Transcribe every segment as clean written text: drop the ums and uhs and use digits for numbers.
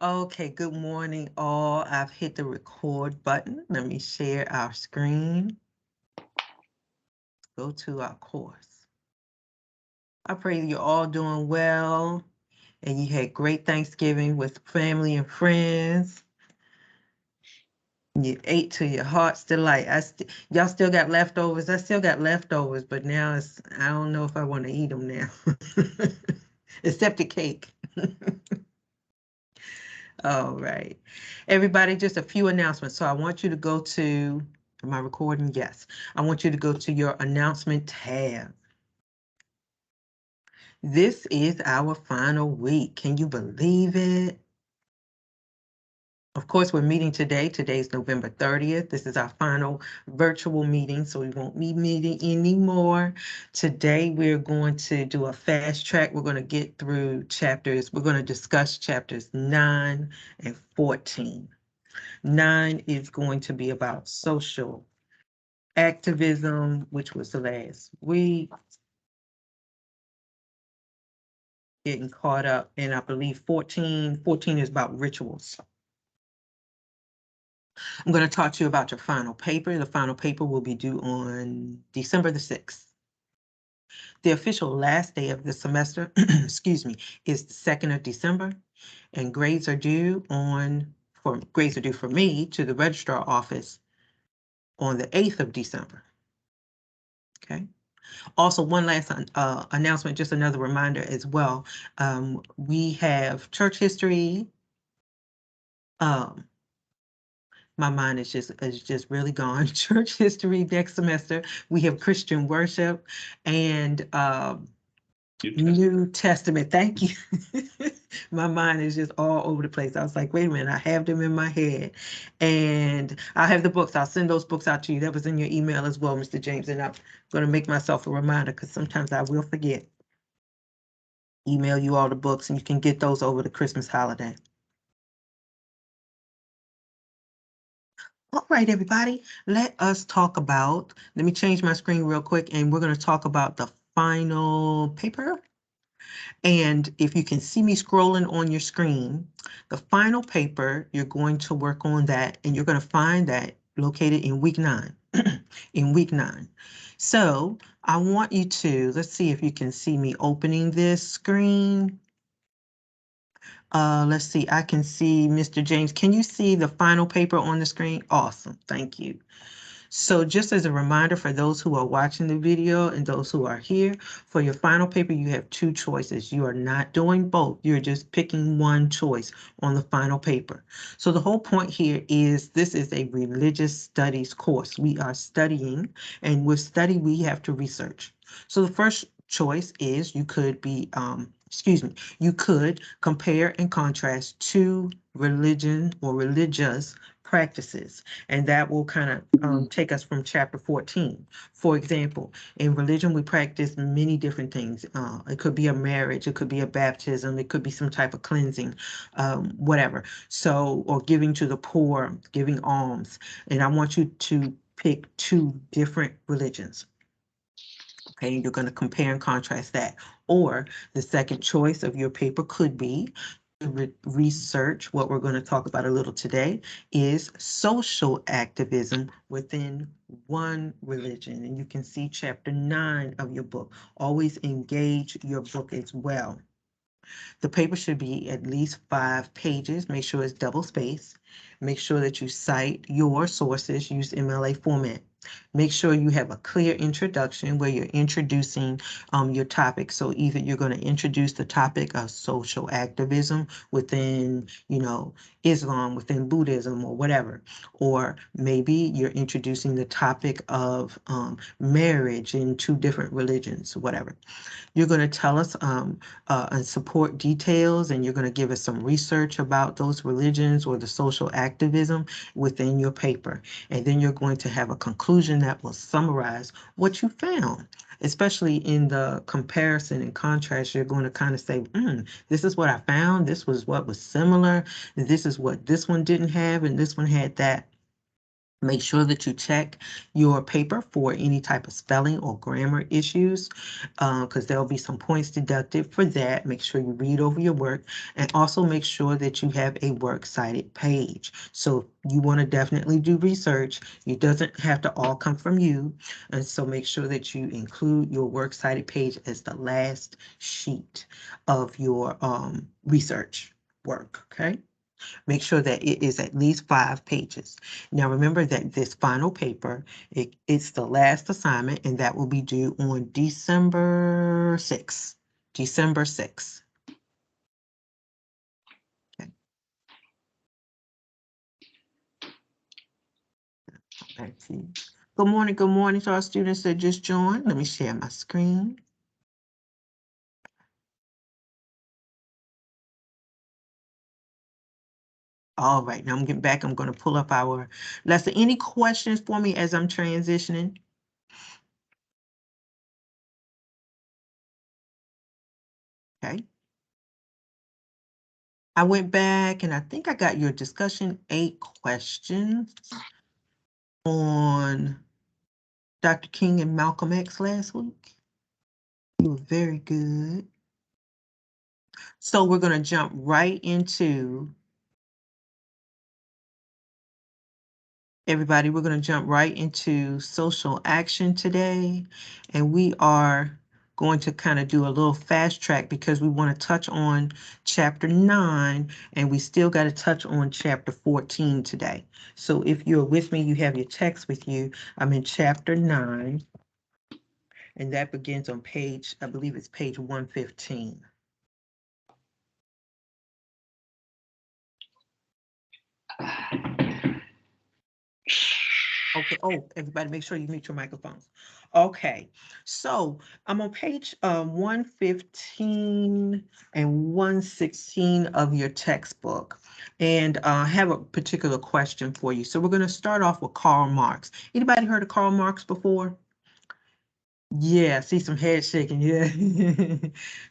Okay, good morning, all. I've hit the record button. Let me share our screen. Go to our course. I pray you're all doing well and you had great Thanksgiving with family and friends. You ate to your heart's delight. Y'all still got leftovers. I still got leftovers, but now I don't know if I want to eat them now, except the cake. All right. Everybody, just a few announcements. So I want you to go to, am I recording? Yes. I want you to go to your announcement tab. This is our final week. Can you believe it? Of course, we're meeting today. Today's November 30th. This is our final virtual meeting, so we won't be meeting anymore. Today, we're going to do a fast track. We're going to get through we're going to discuss chapters 9 and 14. 9 is going to be about social activism, which was the last week. Getting caught up, and I believe 14 is about rituals. I'm going to talk to you about your final paper. The final paper will be due on December the 6th. The official last day of the semester, excuse me, is the 2nd of December, and grades are due for me to the registrar office on the 8th of December. Okay. Also, one last announcement, just another reminder as well. We have church history. My mind is just really gone. Church history next semester. We have Christian worship and New Testament. Thank you. My mind is just all over the place. I was like, wait a minute, I have them in my head. And I have the books. I'll send those books out to you. That was in your email as well, Mr. James. And I'm going to make myself a reminder because sometimes I will forget. Email you all the books and you can get those over the Christmas holiday. All right, everybody, let me change my screen real quick and we're going to talk about the final paper. And if you can see me scrolling on your screen, the final paper, you're going to work on that and you're going to find that located in week 9, in week 9. So I want you to, let's see if you can see me opening this screen. Let's see, I can see Mr. James. Can you see the final paper on the screen? Awesome, thank you. So just as a reminder for those who are watching the video and those who are here, for your final paper, you have 2 choices. You are not doing both. You're just picking one choice on the final paper. So the whole point here is this is a religious studies course. We are studying, and with study, we have to research. So the first choice is you could you could compare and contrast 2 religion or religious practices, and that will kind of take us from chapter 14. For example, in religion, we practice many different things. It could be a marriage, it could be a baptism, it could be some type of cleansing, whatever. So, or giving to the poor, giving alms. And I want you to pick 2 different religions. Okay, you're going to compare and contrast that. Or the second choice of your paper could be research. What we're going to talk about a little today is social activism within one religion. And you can see chapter 9 of your book. Always engage your book as well. The paper should be at least 5 pages. Make sure it's double spaced. Make sure that you cite your sources. Use MLA format. Make sure you have a clear introduction where you're introducing your topic. So either you're going to introduce the topic of social activism within, Islam, within Buddhism or whatever. Or maybe you're introducing the topic of marriage in 2 different religions, whatever. You're going to tell us and support details, and you're going to give us some research about those religions or the social activism within your paper. And then you're going to have a conclusion that will summarize what you found. Especially in the comparison and contrast, you're going to kind of say, this is what I found, this was what was similar, this is what this one didn't have, and this one had that. Make sure that you check your paper for any type of spelling or grammar issues, because there'll be some points deducted for that. Make sure you read over your work, and also make sure that you have a works cited page. So you want to definitely do research. It doesn't have to all come from you. And so make sure that you include your works cited page as the last sheet of your research work, okay? Make sure that it is at least 5 pages. Now remember that this final paper, it's the last assignment, and that will be due on December 6th. December 6th. Okay. Back to you. Good morning to our students that just joined. Let me share my screen. All right, now I'm getting back. I'm going to pull up our lesson. Any questions for me as I'm transitioning? Okay. I went back and I think I got your discussion 8 questions on Dr. King and Malcolm X last week. You were very good. So we're going to jump right into, everybody, we're going to jump right into social action today. And we are going to kind of do a little fast track because we want to touch on chapter 9, and we still got to touch on chapter 14 today. So if you're with me, you have your text with you. I'm in chapter 9, and that begins on page, I believe it's page 115. Okay, oh, everybody make sure you mute your microphones. Okay, so I'm on page 115 and 116 of your textbook, and I have a particular question for you. So we're going to start off with Karl Marx. Anybody heard of Karl Marx before? Yeah, see some head shaking, yeah.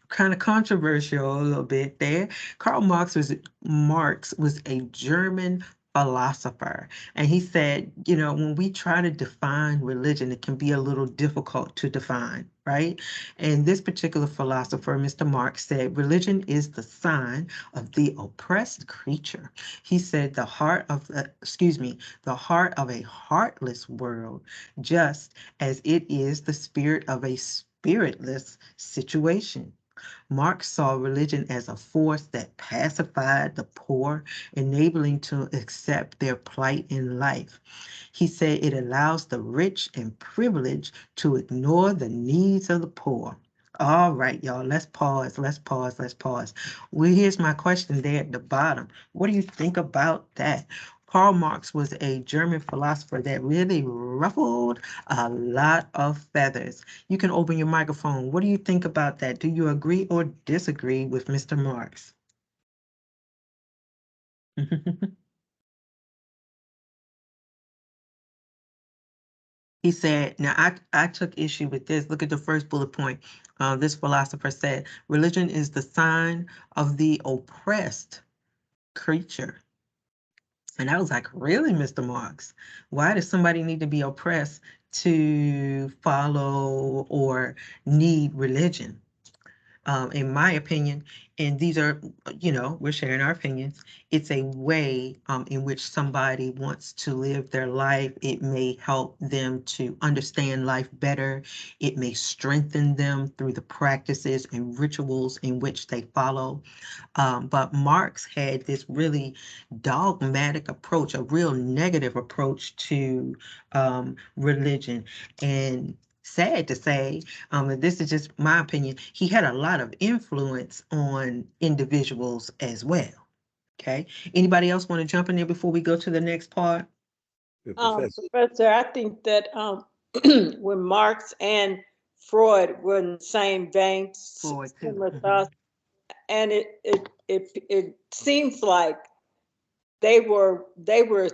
Kind of controversial a little bit there. Marx was a German philosopher, and he said, you know, when we try to define religion, it can be a little difficult to define, right? And this particular philosopher, Mr. Marx, said religion is the sign of the oppressed creature. He said the heart of the heart of a heartless world, just as it is the spirit of a spiritless situation. Marx saw religion as a force that pacified the poor, enabling to accept their plight in life. He said it allows the rich and privileged to ignore the needs of the poor. All right, y'all, let's pause. Well, here's my question there at the bottom. What do you think about that? Karl Marx was a German philosopher that really ruffled a lot of feathers. You can open your microphone. What do you think about that? Do you agree or disagree with Mr. Marx? He said, now I took issue with this. Look at the first bullet point. This philosopher said, religion is the sign of the oppressed creature. And I was like, really, Mr. Marx? Why does somebody need to be oppressed to follow or need religion? In my opinion, and these are, you know, we're sharing our opinions. It's a way in which somebody wants to live their life. It may help them to understand life better. It may strengthen them through the practices and rituals in which they follow. But Marx had this really dogmatic approach, a real negative approach to religion. And sad to say, this is just my opinion, he had a lot of influence on individuals as well. Okay. Anybody else want to jump in there before we go to the next part? Professor, I think that when Marx and Freud were in the same vein, Freud too. similar thoughts, and it seems like they were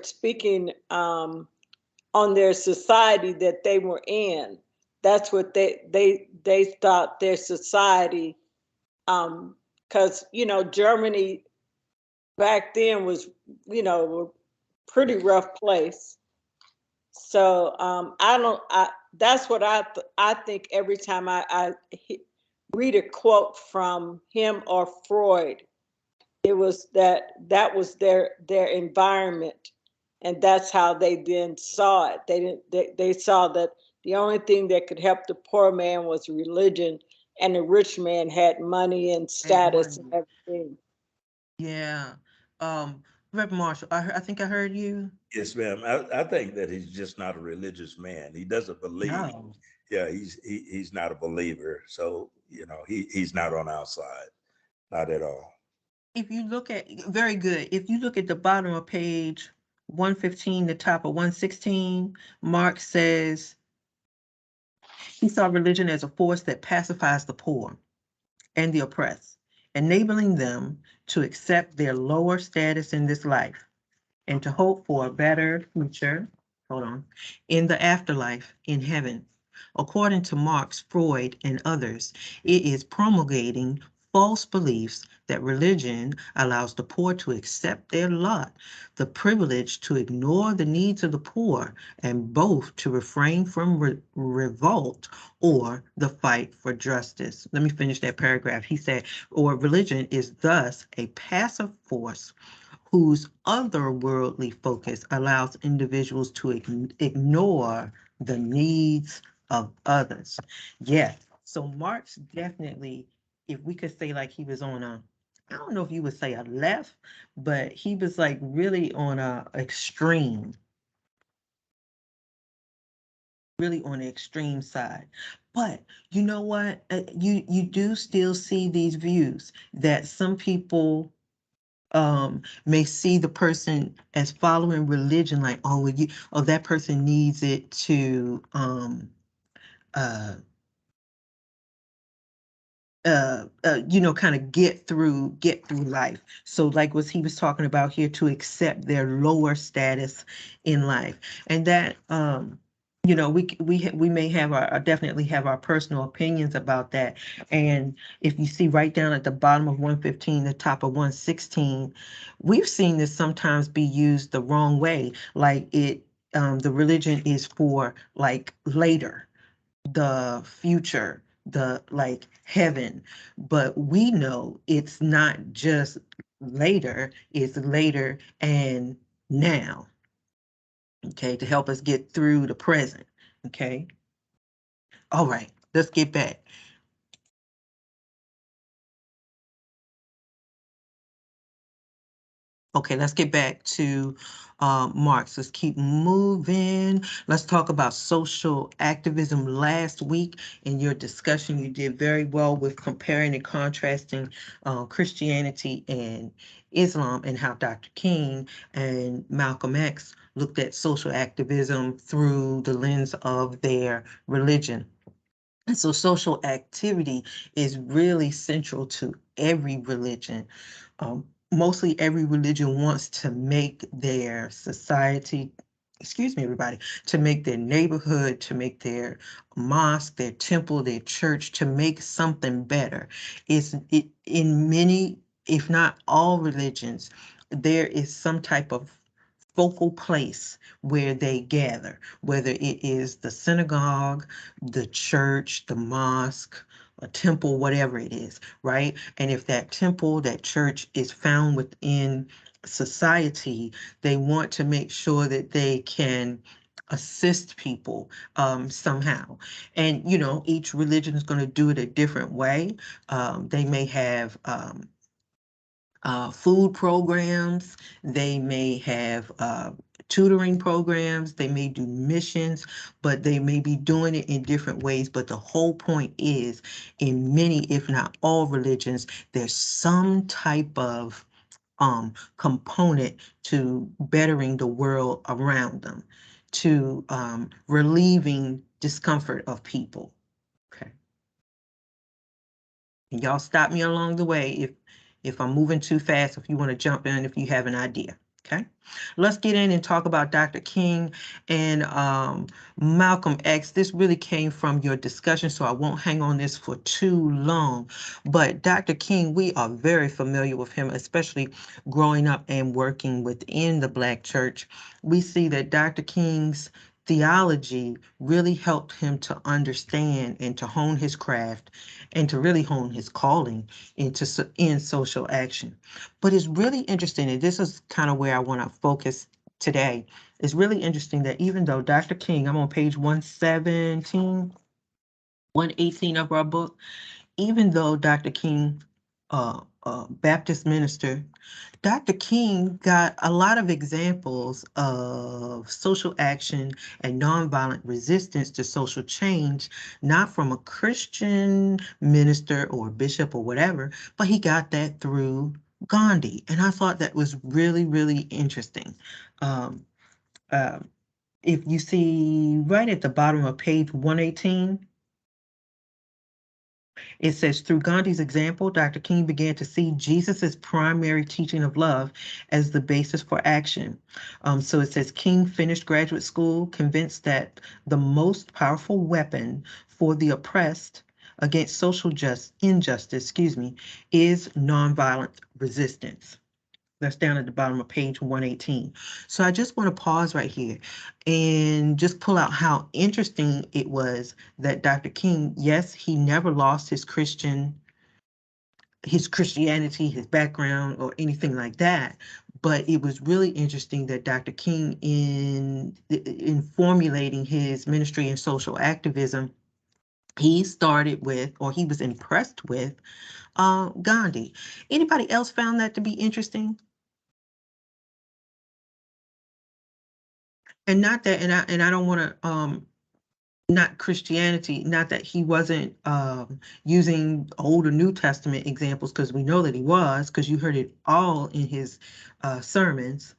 speaking on their society that they were in. That's what they thought their society, because you know Germany back then was, you know, a pretty rough place. So that's what I think every time I read a quote from him or Freud. It was that was their environment, and that's how they then saw it. They saw that the only thing that could help the poor man was religion, and the rich man had money and status and everything. Yeah. Reverend Marshall, I think I heard you. Yes, ma'am. I think that he's just not a religious man. He doesn't believe. No. Yeah, he's not a believer. So, he's not on our side. Not at all. If you look at, very good. If you look at the bottom of page 115, the top of 116, Marx says he saw religion as a force that pacifies the poor and the oppressed, enabling them to accept their lower status in this life and to hope for a better future, in the afterlife in heaven. According to Marx, Freud, and others, it is promulgating false beliefs that religion allows the poor to accept their lot, the privilege to ignore the needs of the poor, and both to refrain from revolt or the fight for justice. Let me finish that paragraph. He said, or religion is thus a passive force whose otherworldly focus allows individuals to ignore the needs of others. Yes, so Marx definitely, if we could say like he was on I don't know if you would say a left, but he was like really on a extreme, really on the extreme side. But you know what? You do still see these views that some people may see the person as following religion, like, oh, well, that person needs it to uh kind of get through life. So like what he was talking about here, to accept their lower status in life. And that we may have definitely have our personal opinions about that. And if you see right down at the bottom of 115, the top of 116, we've seen this sometimes be used the wrong way, like the religion is for like later, the future, the like heaven. But we know it's not just later, it's later and now, okay, to help us get through the present. Okay. All right, let's get back. Okay, let's get back to Marx. Let's keep moving. Let's talk about social activism. Last week in your discussion, you did very well with comparing and contrasting Christianity and Islam, and how Dr. King and Malcolm X looked at social activism through the lens of their religion. And so social activity is really central to every religion. Mostly every religion wants to make their society, excuse me, everybody, to make their neighborhood, to make their mosque, their temple, their church, to make something better. In many, if not all religions, there is some type of focal place where they gather, whether it is the synagogue, the church, the mosque, a temple, whatever it is, right? And if that temple, that church is found within society, they want to make sure that they can assist people somehow. And, each religion is going to do it a different way. They may have food programs, they may have tutoring programs, they may do missions, but they may be doing it in different ways. But the whole point is, in many, if not all religions, there's some type of component to bettering the world around them, to relieving discomfort of people. Okay. And y'all stop me along the way if I'm moving too fast, if you want to jump in, if you have an idea. Okay, let's get in and talk about Dr. King and Malcolm X. This really came from your discussion, so I won't hang on this for too long. But Dr. King, we are very familiar with him, especially growing up and working within the Black church. We see that Dr. King's theology really helped him to understand and to hone his craft and to really hone his calling in social action. But it's really interesting, and this is kind of where I want to focus today. It's really interesting that even though Dr. King, I'm on page 117, 118 of our book, even though Dr. King, Baptist minister, Dr. King got a lot of examples of social action and nonviolent resistance to social change, not from a Christian minister or bishop or whatever, but he got that through Gandhi. And I thought that was really, really interesting. Um, uh, if you see right at the bottom of page 118, it says, through Gandhi's example, Dr. King began to see Jesus's primary teaching of love as the basis for action. So it says, King finished graduate school, convinced that the most powerful weapon for the oppressed against social injustice, is nonviolent resistance. That's down at the bottom of page 118. So I just want to pause right here and just pull out how interesting it was that Dr. King, yes, he never lost his Christianity, his background, or anything like that. But it was really interesting that Dr. King, in formulating his ministry and social activism, he started with, or he was impressed with, Gandhi. Anybody else found that to be interesting? And not that, and I don't want to not Christianity, not that he wasn't using Old or New Testament examples, because we know that he was, because you heard it all in his sermons.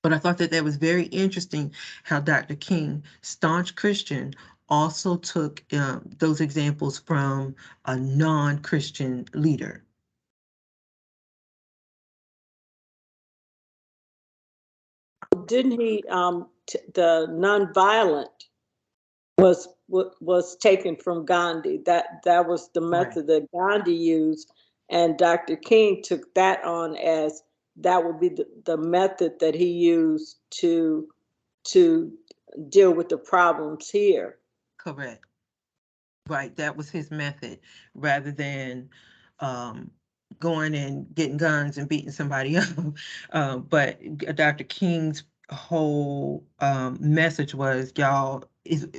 But I thought that that was very interesting how Dr. King, staunch Christian, also took those examples from a non-Christian leader. Didn't he, the nonviolent was taken from Gandhi. That was the Correct. method that Gandhi used, and Dr. King took that on as that would be the method that he used to deal with the problems here. Correct. Right, that was his method, rather than um, going and getting guns and beating somebody up. But Dr. King's whole message was, y'all,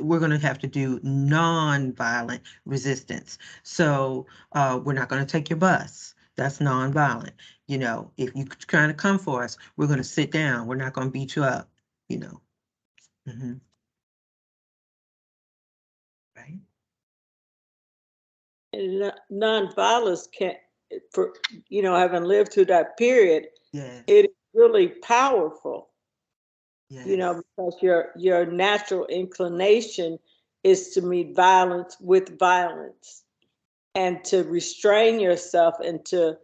we're going to have to do non-violent resistance. So we're not going to take your bus. That's non-violent. You know, if you're trying to come for us, we're going to sit down. We're not going to beat you up, you know. Mhm. Right? And nonviolence can't, for having lived through that period, Yes, it is really powerful. yes. Because your natural inclination is to meet violence with violence, and to restrain yourself, and to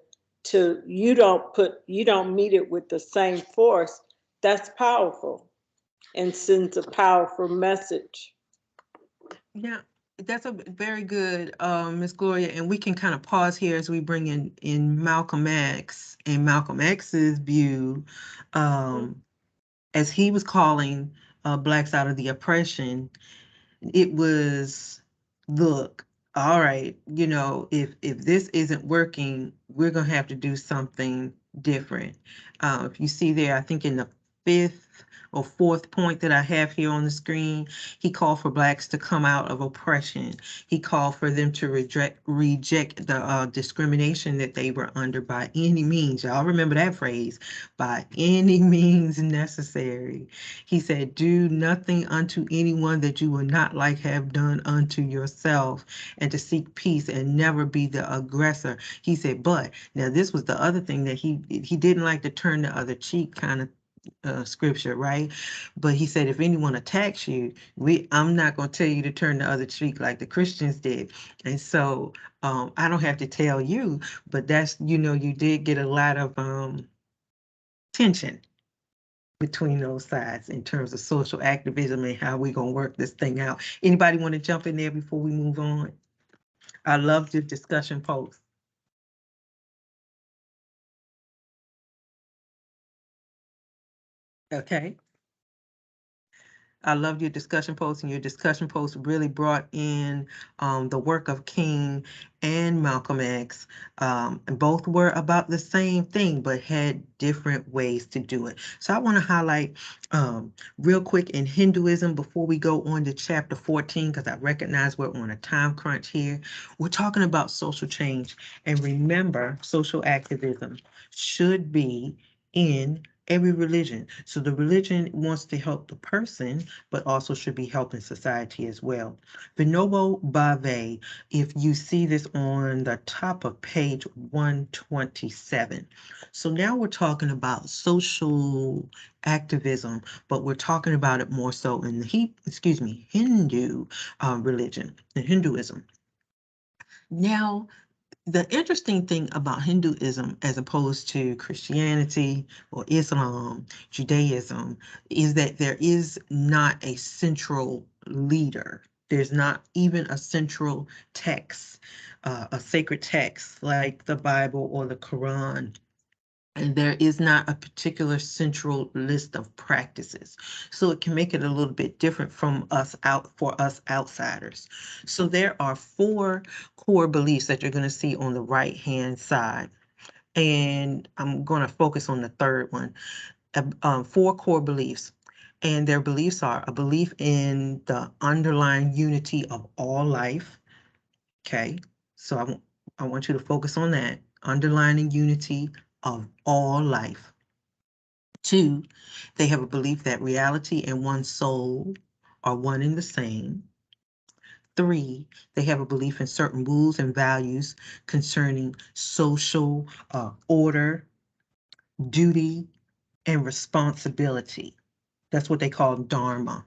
you don't meet it with the same force. That's powerful and sends a powerful message. Yeah, that's a very good, Miss Gloria, and we can kind of pause here as we bring in Malcolm X and Malcolm X's view, as he was calling blacks out of the oppression. It was, look, all right, if this isn't working, we're gonna have to do something different. If you see there, I think in the fifth or fourth point that I have here on the screen, he called for blacks to come out of oppression. He called for them to reject the discrimination that they were under by any means. Y'all remember that phrase, by any means necessary. He said, do nothing unto anyone that you would not like have done unto yourself, and to seek peace and never be the aggressor. He said, but now this was the other thing that he didn't like to turn the other cheek kind of scripture, right? But he said, if anyone attacks you, I'm not going to tell you to turn the other cheek like the Christians did. And so I don't have to tell you, but that's, you did get a lot of tension between those sides in terms of social activism and how we're going to work this thing out. Anybody want to jump in there before we move on? I love the discussion post. Okay. I loved your discussion post, and your discussion post really brought in the work of King and Malcolm X. And both were about the same thing, but had different ways to do it. So I want to highlight real quick in Hinduism before we go on to chapter 14, because I recognize we're on a time crunch here. We're talking about social change. And remember, social activism should be in every religion. So the religion wants to help the person, but also should be helping society as well. Vinoba Bhave, if you see this on the top of page 127. So now we're talking about social activism, but we're talking about it more so in the Hindu religion, in Hinduism. Now, the interesting thing about Hinduism as opposed to Christianity or Islam, Judaism, is that there is not a central leader. There's not even a central text, a sacred text like the Bible or the Quran. And there is not a particular central list of practices. So it can make it a little bit different for us outsiders. So there are 4 core beliefs that you're going to see on the right-hand side. And I'm going to focus on the third one. 4 core beliefs. And their beliefs are a belief in the underlying unity of all life. Okay, so I want you to focus on that, underlining unity of all life. 2, they have a belief that reality and one's soul are one and the same. 3, they have a belief in certain rules and values concerning social order, duty, and responsibility. That's what they call Dharma.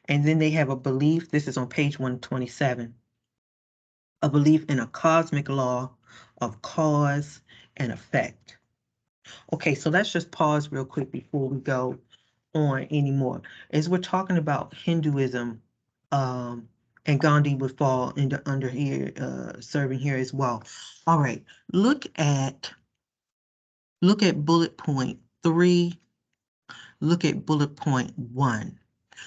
And then they have a belief, this is on page 127, a belief in a cosmic law of cause and effect. Okay, so let's just pause real quick before we go on anymore. As we're talking about Hinduism, and Gandhi would fall under here, serving here as well. All right, look at bullet point 3, look at bullet point 1.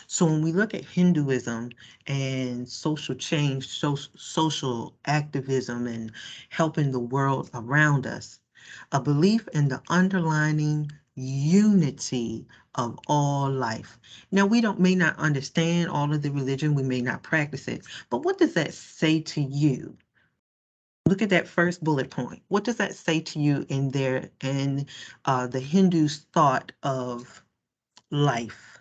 So when we look at Hinduism and social change, social activism and helping the world around us, a belief in the underlying unity of all life. Now, we may not understand all of the religion, we may not practice it, but what does that say to you? Look at that first bullet point. What does that say to you in there and the Hindus' thought of life?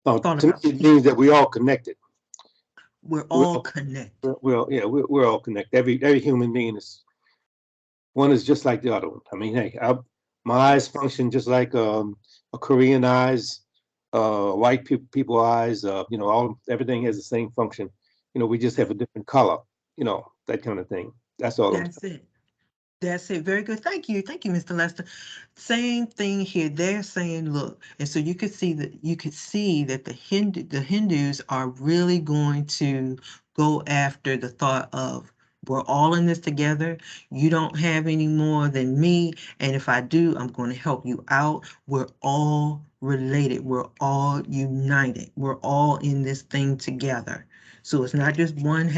Thought To me, about it means that we're all connected. we're We're all all, connected. we're all connected. Every human being is, one is just like the other one. I mean, hey, my eyes function just like a Korean eyes, white people eyes. Everything has the same function. We just have a different color. That kind of thing. That's all. That's it. That's it. Very good. Thank you. Thank you, Mr. Lester. Same thing here. They're saying, look, and so you could see that the Hindus are really going to go after the thought of we're all in this together. You don't have any more than me. And if I do, I'm going to help you out. We're all related. We're all united. We're all in this thing together. So it's not just one the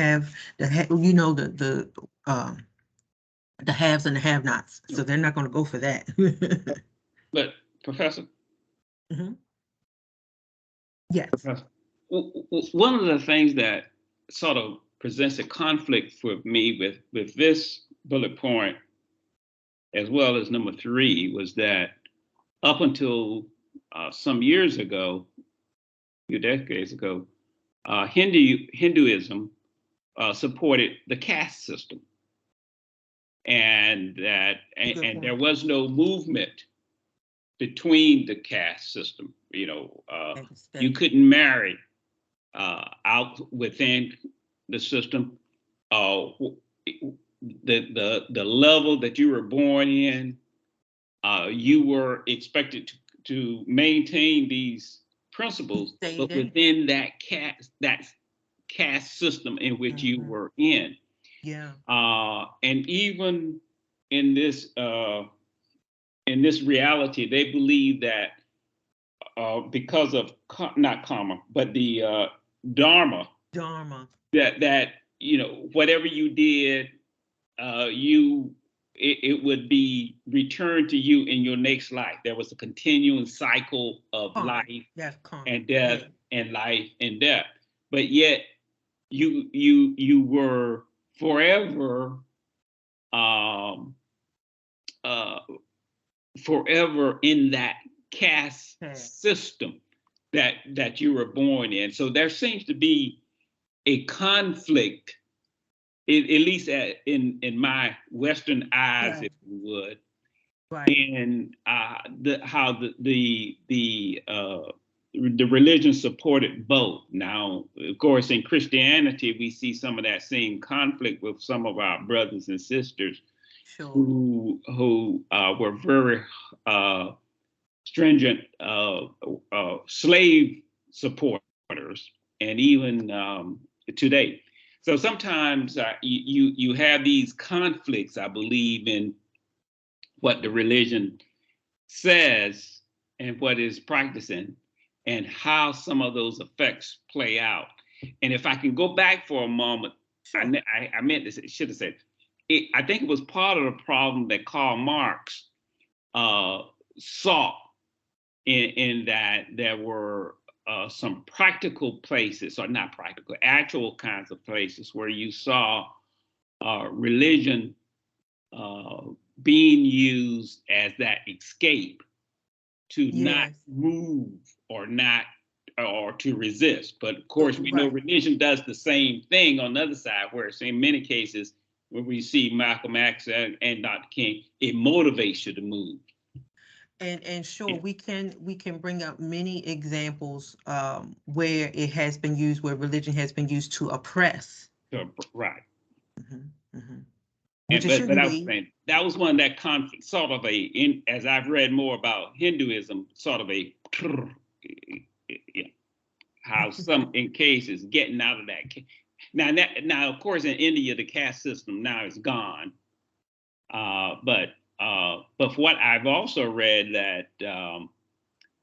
haves and the have-nots. So they're not going to go for that. But Professor, Mhm. Yes. Professor, one of the things that sort of presents a conflict for me with this bullet point, as well as number 3, was that up until some years ago, a few decades ago, Hinduism supported the caste system, and there was no movement between the caste system. You couldn't marry out within the system. The level that you were born in, you were expected to maintain these principles, but within that caste system in which you were in. Yeah. And even in this reality, they believe that because of not karma, but the dharma, Dharma. that whatever you did, it would be returned to you in your next life. There was a continuing cycle of Karma. life That's karma. and death, Yeah. and life and death. But yet you were forever forever in that caste system that you were born in. So there seems to be a conflict, at least in my Western eyes, Right. if you would, Right. and how the religion supported both. Now, of course, in Christianity, we see some of that same conflict with some of our brothers and sisters Sure. who were very stringent slave supporters, and even today. So sometimes you have these conflicts, I believe, in what the religion says and what is practicing, and how some of those effects play out. And if I can go back for a moment, Sure. I meant this, should have said, I think it was part of the problem that Karl Marx saw in that there were some practical places, or not practical, actual kinds of places where you saw religion being used as that escape to not Yes. move or to resist. But of course, we know Right. religion does the same thing on the other side, where it's in many cases when we see Malcolm X and Dr. King, it motivates you to move. And sure, we can bring up many examples where it has been used, where religion has been used to oppress. Right. Mm-hmm, mm-hmm. But Which it shouldn't I was be. saying, that was one of that conflict, sort of as I've read more about Hinduism, sort of how some in cases getting out of that. Now, of course, in India, the caste system now is gone. But what I've also read that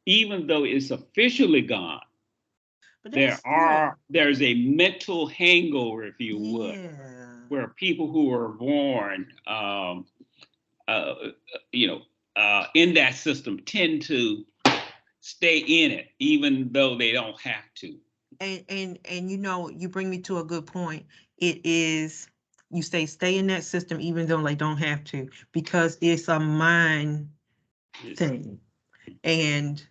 even though it's officially gone, But there's there's a mental hangover, if you would, yeah. where people who are born, in that system tend to stay in it, even though they don't have to. And you bring me to a good point. It is, you stay in that system even though they don't have to, because it's a mind thing. And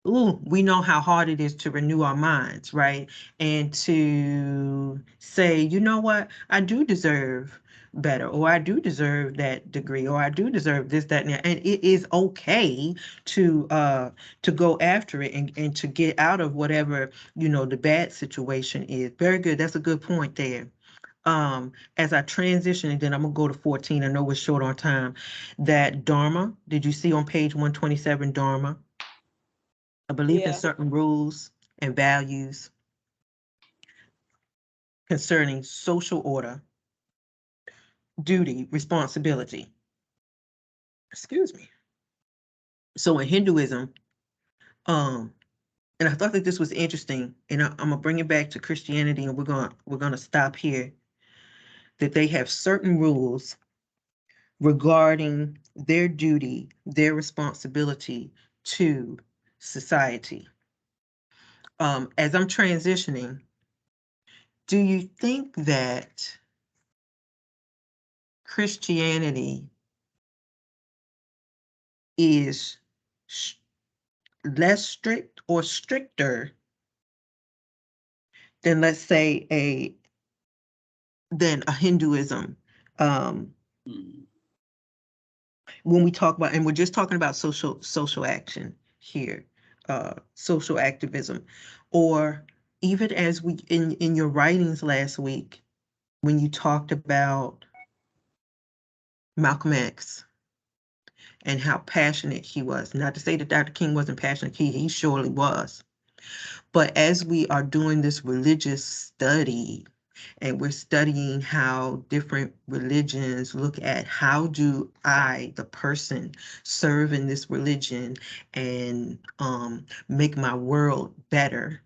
we know how hard it is to renew our minds, right? And to say, you know what, I do deserve better, or I do deserve that degree, or I do deserve this, that, and that. And it is okay to go after it and to get out of whatever, the bad situation is. Very good. That's a good point there. As I transition, and then I'm gonna go to 14. I know we're short on time. That Dharma, did you see on page 127, Dharma? A belief in Yeah. certain rules and values concerning social order, duty, responsibility. Excuse me. So in Hinduism, and I thought that this was interesting, and I'm gonna bring it back to Christianity, and we're gonna stop here. That they have certain rules regarding their duty, their responsibility to society. As I'm transitioning, do you think that Christianity is less strict or stricter than, let's say, than a Hinduism? When we talk about, and we're just talking about social action here, social activism, or even as we in your writings last week, when you talked about Malcolm X and how passionate he was. Not to say that Dr. King wasn't passionate, he surely was. But as we are doing this religious study And we're studying how different religions look at how do I, the person, serve in this religion and make my world better,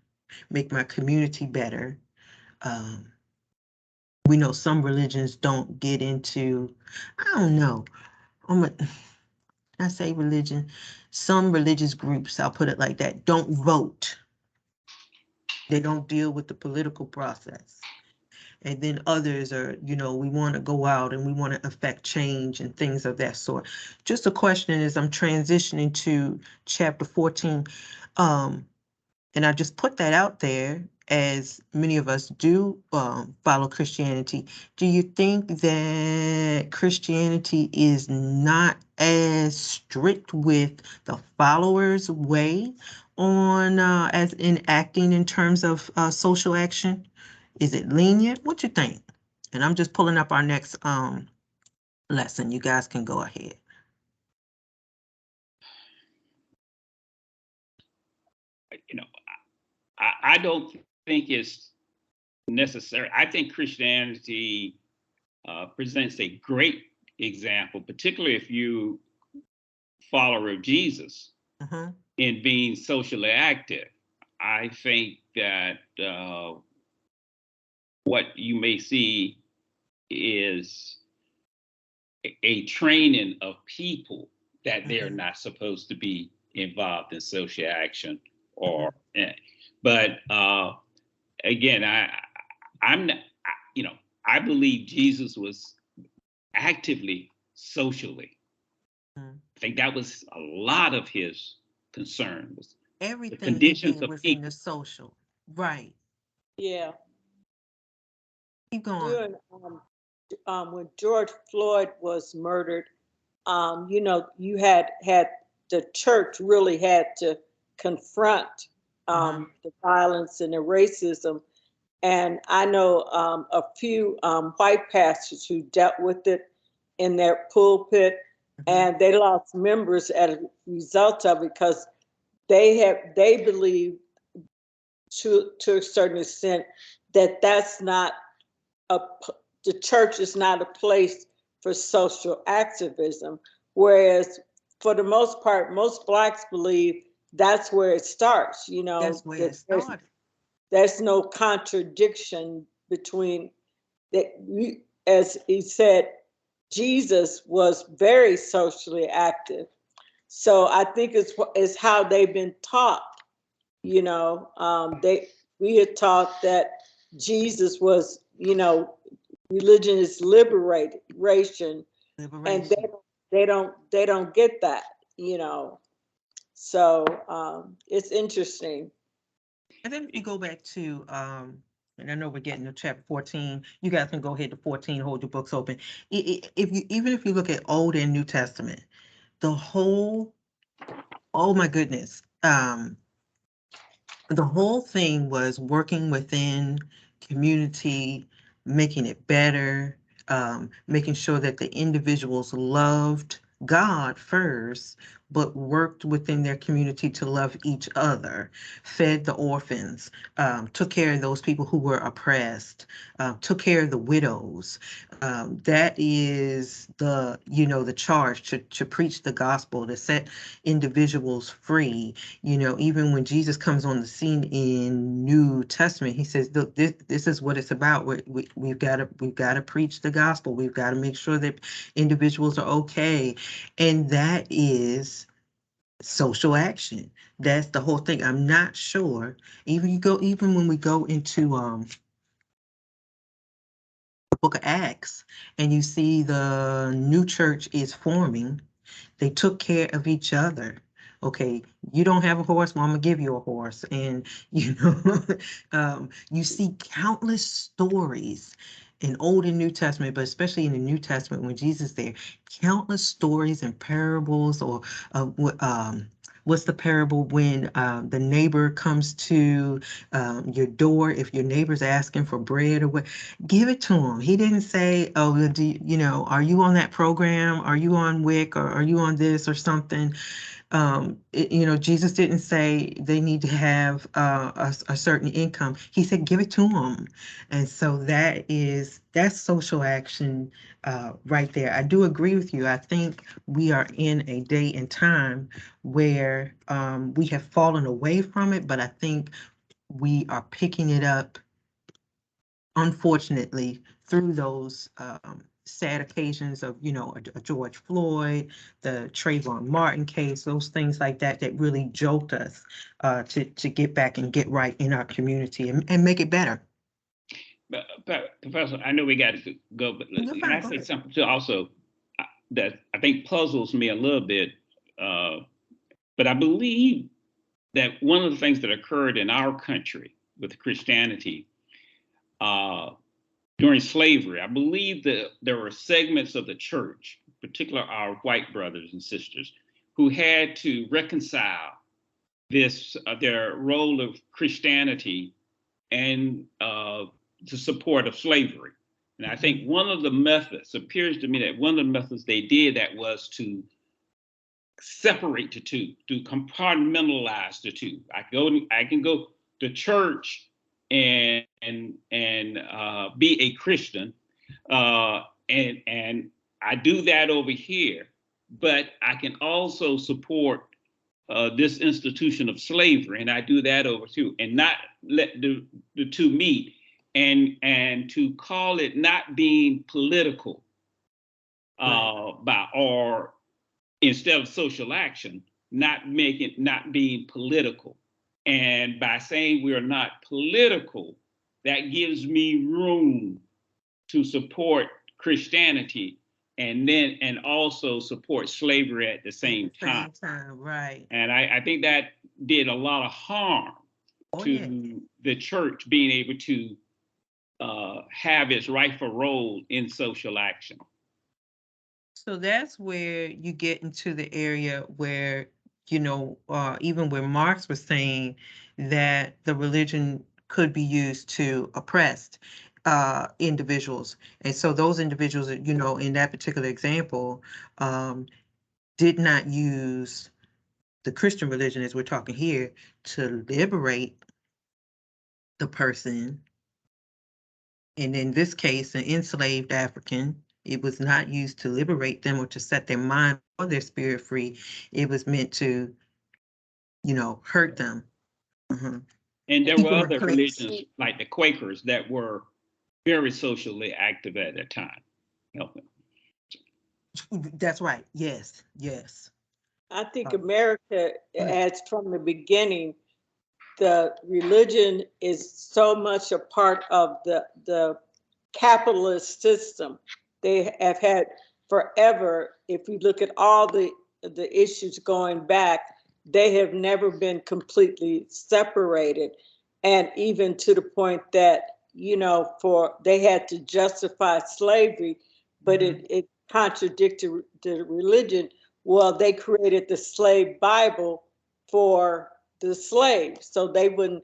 make my community better. We know some religions don't get into, I don't know, I say religion, some religious groups, I'll put it like that, don't vote. They don't deal with the political process. And then others are, we want to go out and we want to affect change and things of that sort. Just a question as I'm transitioning to chapter 14. And I just put that out there as many of us do follow Christianity. Do you think that Christianity is not as strict with the followers' way on as in acting in terms of social action? Is it lenient? What you think? And I'm just pulling up our next lesson. You guys can go ahead. I don't think it's necessary. I think Christianity presents a great example, particularly if you follower of Jesus in being socially active. I think that what you may see is a training of people that they're not supposed to be involved in social action or but again, I'm not, I believe Jesus was actively socially. I think that was a lot of his concern was everything the conditions he did was in the social. Right. Yeah. Keep going. When George Floyd was murdered, you had the church really had to confront the violence and the racism. And I know a few white pastors who dealt with it in their pulpit, and they lost members as a result of it because they believe to a certain extent that that's not the church is not a place for social activism, whereas for the most part, most Blacks believe that's where it starts. That's where it started. There's no contradiction between that. As he said, Jesus was very socially active. So I think it's how they've been taught. We had taught that Jesus was, religion is liberation, and they don't get that. So it's interesting. And then if you go back to, and I know we're getting to chapter 14, you guys can go ahead to 14, hold your books open. Even if you look at Old and New Testament, the whole, oh my goodness, the whole thing was working within community, making it better, making sure that the individuals loved God first, but worked within their community to love each other, fed the orphans, took care of those people who were oppressed, took care of the widows. That is the charge to preach the gospel, to set individuals free. Even when Jesus comes on the scene in New Testament, he says, look, this is what it's about. We've got to preach the gospel. We've got to make sure that individuals are okay. And that is social action. That's the whole thing. I'm not sure. Even when we go into the book of Acts and you see the new church is forming, they took care of each other. Okay, you don't have a horse, well, I'm gonna give you a horse. And you see countless stories in Old and New Testament, but especially in the New Testament when Jesus is there, countless stories and parables, or what's the parable when the neighbor comes to your door, if your neighbor's asking for bread or what, give it to him. He didn't say, oh, are you on that program? Are you on WIC, or are you on this or something? You know, Jesus didn't say they need to have a certain income. He said, give it to them. And so that's social action right there. I do agree with you. I think we are in a day and time where we have fallen away from it, but I think we are picking it up, unfortunately, through those sad occasions of, you know, a George Floyd, the Trayvon Martin case, those things like that that really jolt us to get back and get right in our community and make it better. But Professor, I know we got to go, but You're can fine, I go say ahead. something too also that I think puzzles me a little bit? But I believe that one of the things that occurred in our country with Christianity during slavery, I believe that there were segments of the church, particularly our white brothers and sisters, who had to reconcile this their role of Christianity and the support of slavery. And I think one of the methods, appears to me that one of the methods they did that was to separate the two, to compartmentalize the two. I can go to church and be a Christian, and I do that over here, but I can also support this institution of slavery, and I do that over too, and not let the two meet, and to call it not being political, or instead of social action, not being political, and by saying we are not political, that gives me room to support Christianity and also support slavery at the same time. Right. And I think that did a lot of harm to the church being able to have its rightful role in social action. So that's where you get into the area where, you know, even where Marx was saying that the religion could be used to oppress individuals. And so those individuals, you know, in that particular example, did not use the Christian religion, as we're talking here, to liberate the person. And in this case, an enslaved African, it was not used to liberate them or to set their mind or their spirit free. It was meant to, you know, hurt them. And there Keep were them in other place. religions like the Quakers that were very socially active at that time. That's right. Yes, yes. I think America, as from the beginning, the religion is so much a part of the capitalist system. They have had forever. If we look at all the issues going back, they have never been completely separated. And even to the point that, you know, they had to justify slavery, but it contradicted the religion. Well, they created the slave Bible for the slaves, so they wouldn't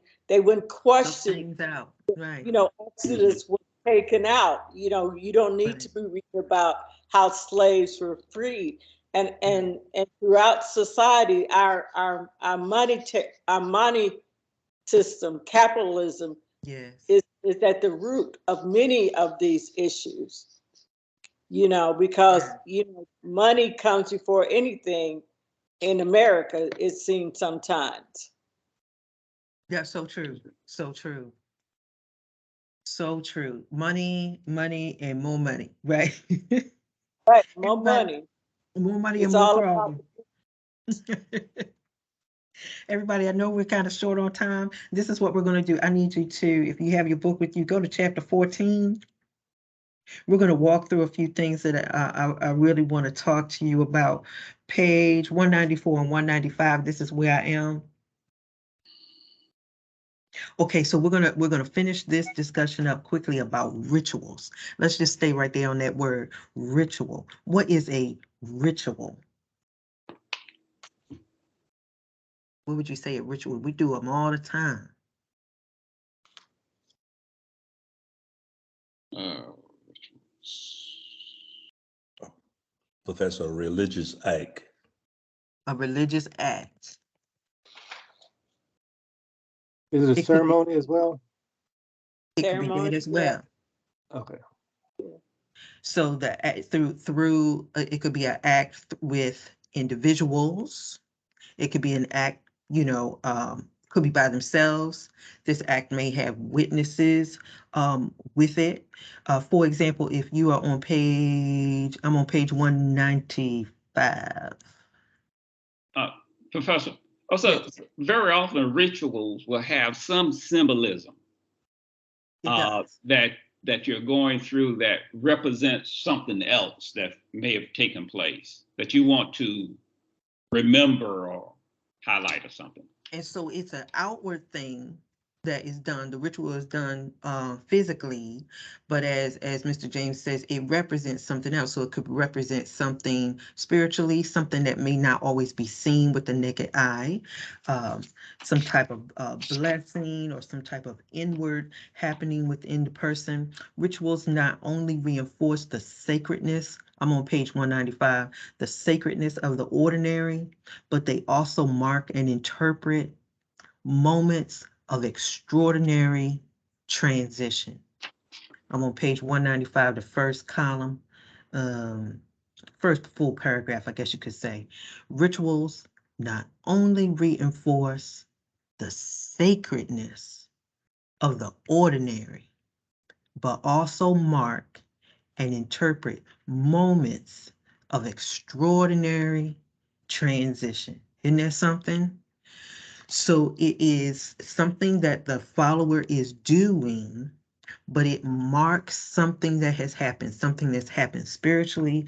question. Things out. Right. You know, Exodus was taken out. You know, you don't need to be reading about how slaves were freed. And throughout society, our money system, capitalism, is at the root of many of these issues. You know, because you know, money comes before anything in America, it seems sometimes. That's so true. So true. So true. Money, money, and more money, right? Right, more money. More money It's and more all problems. Everybody, I know we're kind of short on time. This is what we're going to do. I need you to, if you have your book with you, go to chapter 14. We're going to walk through a few things that I really want to talk to you about. Page 194 and 195. This is where I am. Okay, so we're gonna finish this discussion up quickly about rituals. Let's just stay right there on that word, ritual. What is a ritual? What would you say a ritual? We do them all the time. Professor, religious act. a religious act. Is it a It could be- ceremony as well? It could be Ceremony, that as yeah. well. Okay. So through it could be an act with individuals. It could be an act, could be by themselves. This act may have witnesses with it. For example, if you are I'm on page 195. Professor, also, Yes. very often rituals will have some symbolism It does. that you're going through that represents something else that may have taken place that you want to remember or highlight or something. And so it's an outward thing that is done. The ritual is done physically, but as Mr. James says, it represents something else. So it could represent something spiritually, something that may not always be seen with the naked eye, some type of blessing or some type of inward happening within the person. Rituals not only reinforce the sacredness, I'm on page 195, the sacredness of the ordinary, but they also mark and interpret moments of extraordinary transition. I'm on page 195, the first column, first full paragraph, I guess you could say. Rituals not only reinforce the sacredness of the ordinary, but also mark and interpret moments of extraordinary transition. Isn't that something? So it is something that the follower is doing, but it marks something that has happened, something that's happened spiritually,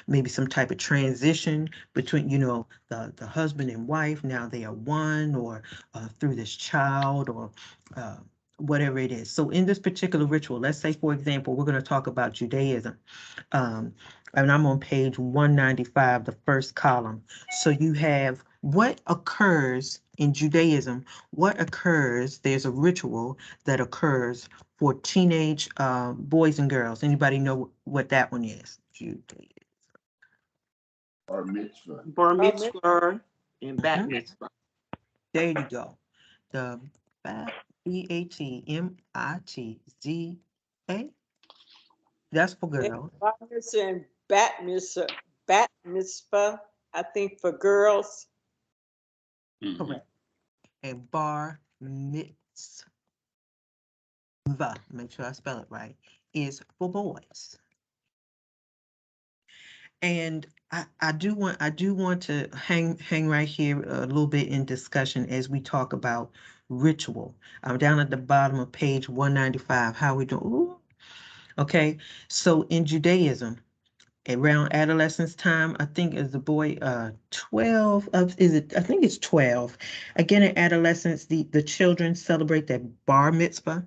maybe some type of transition between, the husband and wife. Now they are one, or through this child, or whatever it is. So in this particular ritual, let's say, for example, we're going to talk about Judaism. And I'm on page 195, the first column. So you have what occurs in Judaism, there's a ritual that occurs for teenage boys and girls. Anybody know what that one is? Judaism. Bar mitzvah. Bar mitzvah and bat Mhm. mitzvah. There you go. The BATMITZA. That's for girls. Bar mitzvah and bat mitzvah, I think for girls. Mhm. Correct. And bar mitzvah, make sure I spell it right, is for boys. And I do want to hang right here a little bit in discussion as we talk about ritual. I'm down at the bottom of page 195. How we doing? Ooh. Okay, so in Judaism, around adolescence time, I think as the boy 12 of is it I think it's 12. Again, in adolescence, the children celebrate their bar mitzvah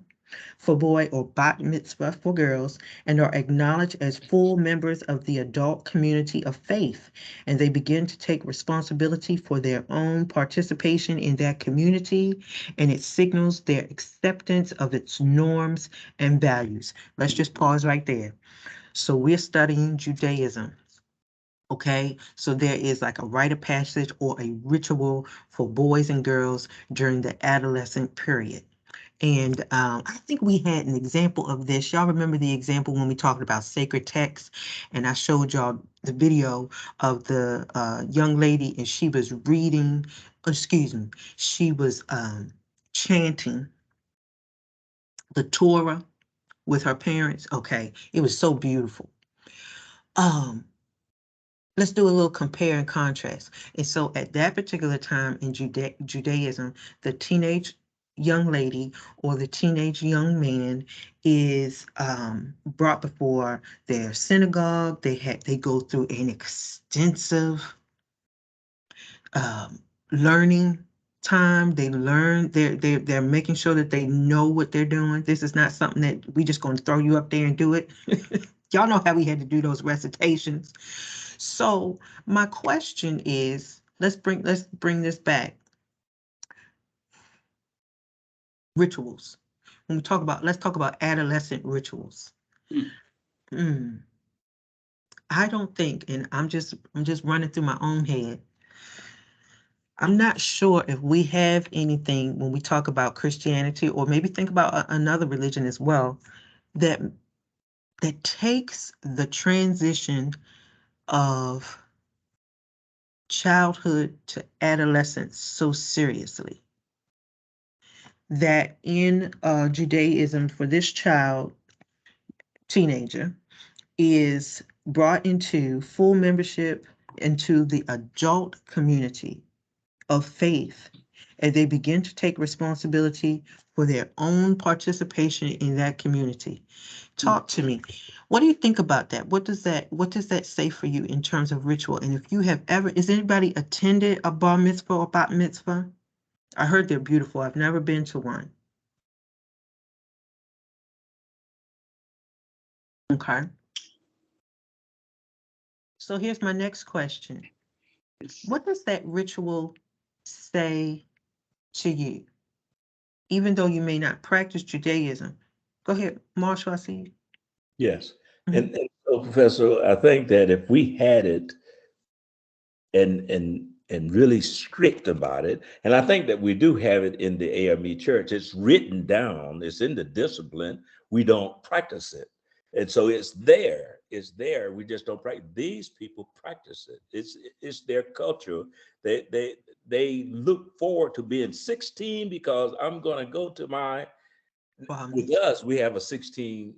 for boy or bat mitzvah for girls, and are acknowledged as full members of the adult community of faith. And they begin to take responsibility for their own participation in that community, and it signals their acceptance of its norms and values. Let's just pause right there. So we're studying Judaism. Okay, so there is like a rite of passage or a ritual for boys and girls during the adolescent period. And I think we had an example of this. Y'all remember the example when we talked about sacred text, and I showed y'all the video of the young lady, and she was reading, she was chanting the Torah with her parents. Okay, it was so beautiful. Let's do a little compare and contrast. And so at that particular time in Judaism, the teenage young lady or the teenage young man is brought before their synagogue. They go through an extensive learning time. They learn, they're making sure that they know what they're doing. This is not something that we just going to throw you up there and do it. Y'all know how we had to do those recitations. So my question is, let's bring this back. Rituals. When we talk about, let's talk about adolescent rituals. I don't think, and I'm just running through my own head. I'm not sure if we have anything when we talk about Christianity, or maybe think about another religion as well, that takes the transition of childhood to adolescence so seriously. That in Judaism, for this child, teenager, is brought into full membership into the adult community of faith as they begin to take responsibility for their own participation in that community. Talk to me. What do you think about that? What does that say for you in terms of ritual? And if you have ever, is anybody attended a bar mitzvah or bat mitzvah? I heard they're beautiful. I've never been to one. Okay. So here's my next question. What does that ritual say to you? Even though you may not practice Judaism. Go ahead, Marshall, I see you. Yes. Mhm. And so, Professor, I think that if we had it and really strict about it, and I think that we do have it in the AME church, it's written down, it's in the discipline, we don't practice it. And so it's there, we just don't practice. These people practice it. It's their culture. They look forward to being 16 because I'm going to go to my, Bar with mitzvah. us, we have a 16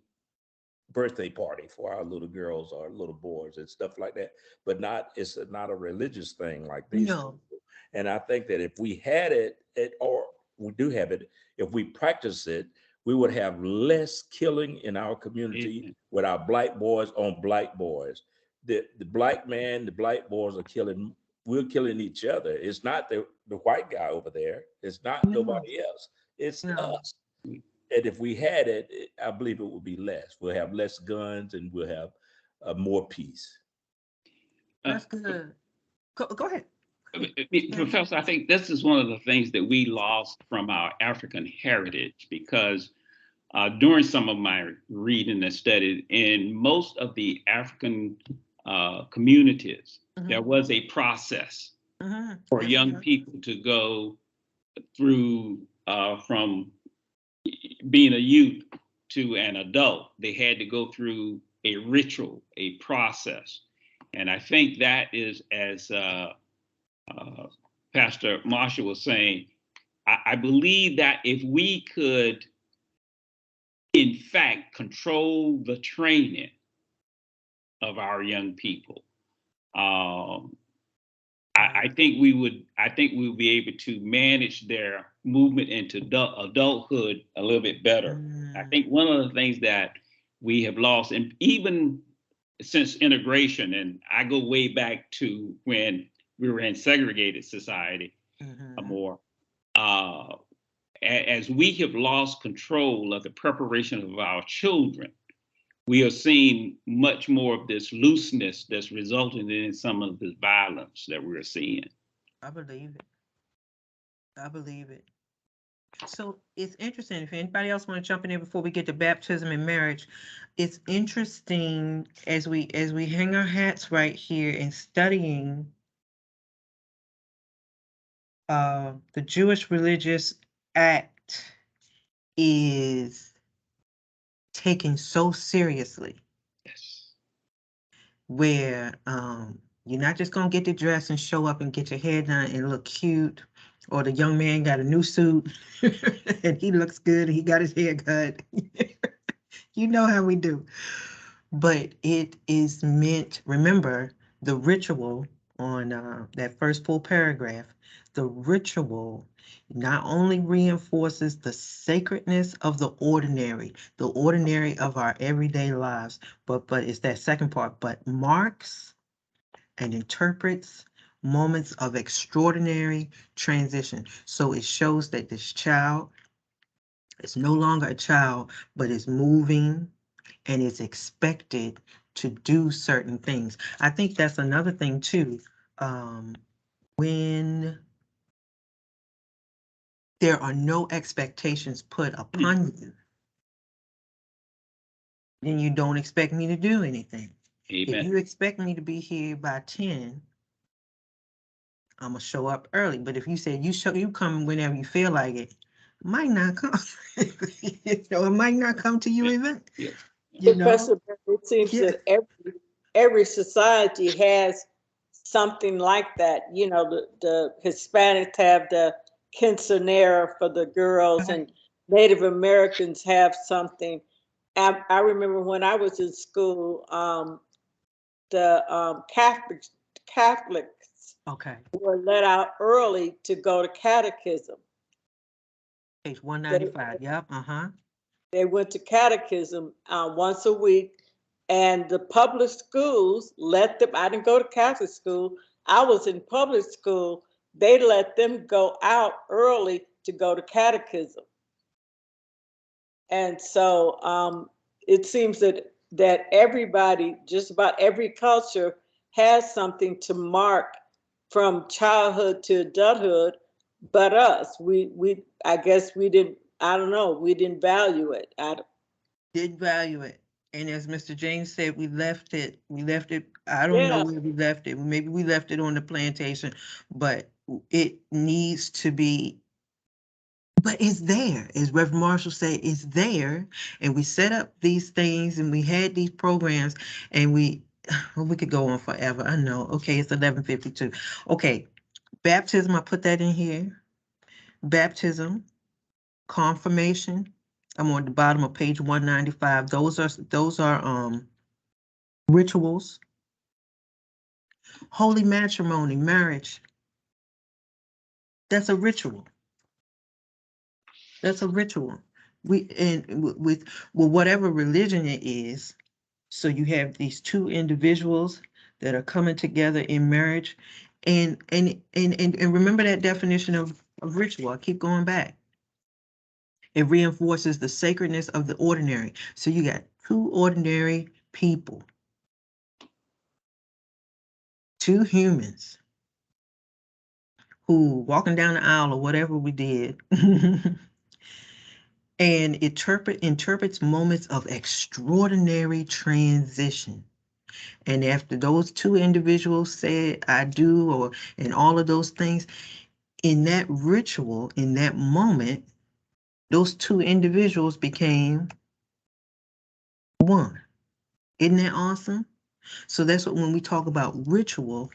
birthday party for our little girls or little boys and stuff like that, but it's not a religious thing like these No. people. And I think that if we had it, or we do have it, if we practice it, we would have less killing in our community Amen. with our black boys on black boys. The black man, the black boys are killing, we're killing each other. It's not the white guy over there. It's not No. nobody else. It's No. us. And if we had it, I believe it would be less. We'll have less guns and we'll have more peace. That's good. Go ahead. Professor, I think this is one of the things that we lost from our African heritage, because during some of my reading and study, in most of the African communities, there was a process for Yes, young sir. people to go through from being a youth to an adult. They had to go through a ritual, a process. And I think that is, as Pastor Marshall was saying, I believe that if we could, in fact, control the training of our young people, I think we would. I think we would be able to manage their movement into adulthood a little bit better. I think one of the things that we have lost, and even since integration, and I go way back to when we were in segregated society, more. As we have lost control of the preparation of our children, we are seeing much more of this looseness that's resulting in some of this violence that we're seeing. I believe it. I believe it. So it's interesting. If anybody else want to jump in there before we get to baptism and marriage, it's interesting as we hang our hats right here and studying the Jewish Religious Act is taken so seriously, Yes. where you're not just gonna get the dress and show up and get your hair done and look cute, or the young man got a new suit and he looks good and he got his hair cut. You know how we do. But it is meant, remember, the ritual on that first full paragraph, the ritual not only reinforces the sacredness of the ordinary of our everyday lives, but it's that second part, but marks and interprets moments of extraordinary transition. So it shows that this child is no longer a child, but is moving and is expected to do certain things. I think that's another thing too. When there are no expectations put upon you, then you don't expect me to do anything. If Amen. you expect me to be here by 10, I'm gonna show up early. But if you say you come whenever you feel like it, might not come. It might not come to your event. Yeah. You know, Professor, it seems Yeah. that every society has something like that. You know, the Hispanics have the quinceanera for the girls, and Native Americans have something. I remember when I was in school, the Catholics Okay. were let out early to go to catechism. Page 195. Yep. They went to catechism once a week, and the public schools let them. I didn't go to Catholic school. I was in public school. They let them go out early to go to catechism, and so it seems that everybody, just about every culture, has something to mark from childhood to adulthood. But us, we I guess we didn't. I don't know. We didn't value it. Did value it. And as Mr. James said, we left it. We left it. I don't know Yeah. where we left it. Maybe we left it on the plantation, but it needs to be. But it's there, as Reverend Marshall said, it's there. And we set up these things and we had these programs and well, we could go on forever. I know. Okay, it's 11:52. Okay, baptism, I put that in here. Baptism, confirmation. I'm on the bottom of page 195. Those are rituals. Holy matrimony, marriage. That's a ritual. That's a ritual. With whatever religion it is. So you have these two individuals that are coming together in marriage, and remember that definition of ritual. I keep going back. It reinforces the sacredness of the ordinary. So you got two ordinary people, two humans who walking down the aisle or whatever we did. And interprets moments of extraordinary transition. And after those two individuals said, I do, and all of those things, in that ritual, in that moment, those two individuals became one. Isn't that awesome? So that's what, when we talk about ritual,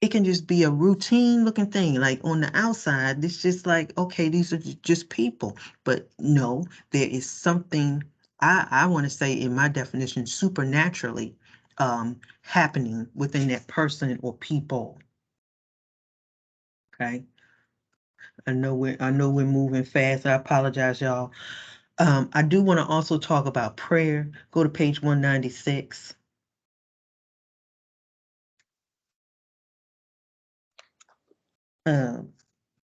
it can just be a routine looking thing. Like on the outside, it's just like, okay, these are just people. But no, there is something, I want to say in my definition, supernaturally happening within that person or people. Okay. I know we're moving fast. I apologize, y'all. I do want to also talk about prayer. Go to page 196.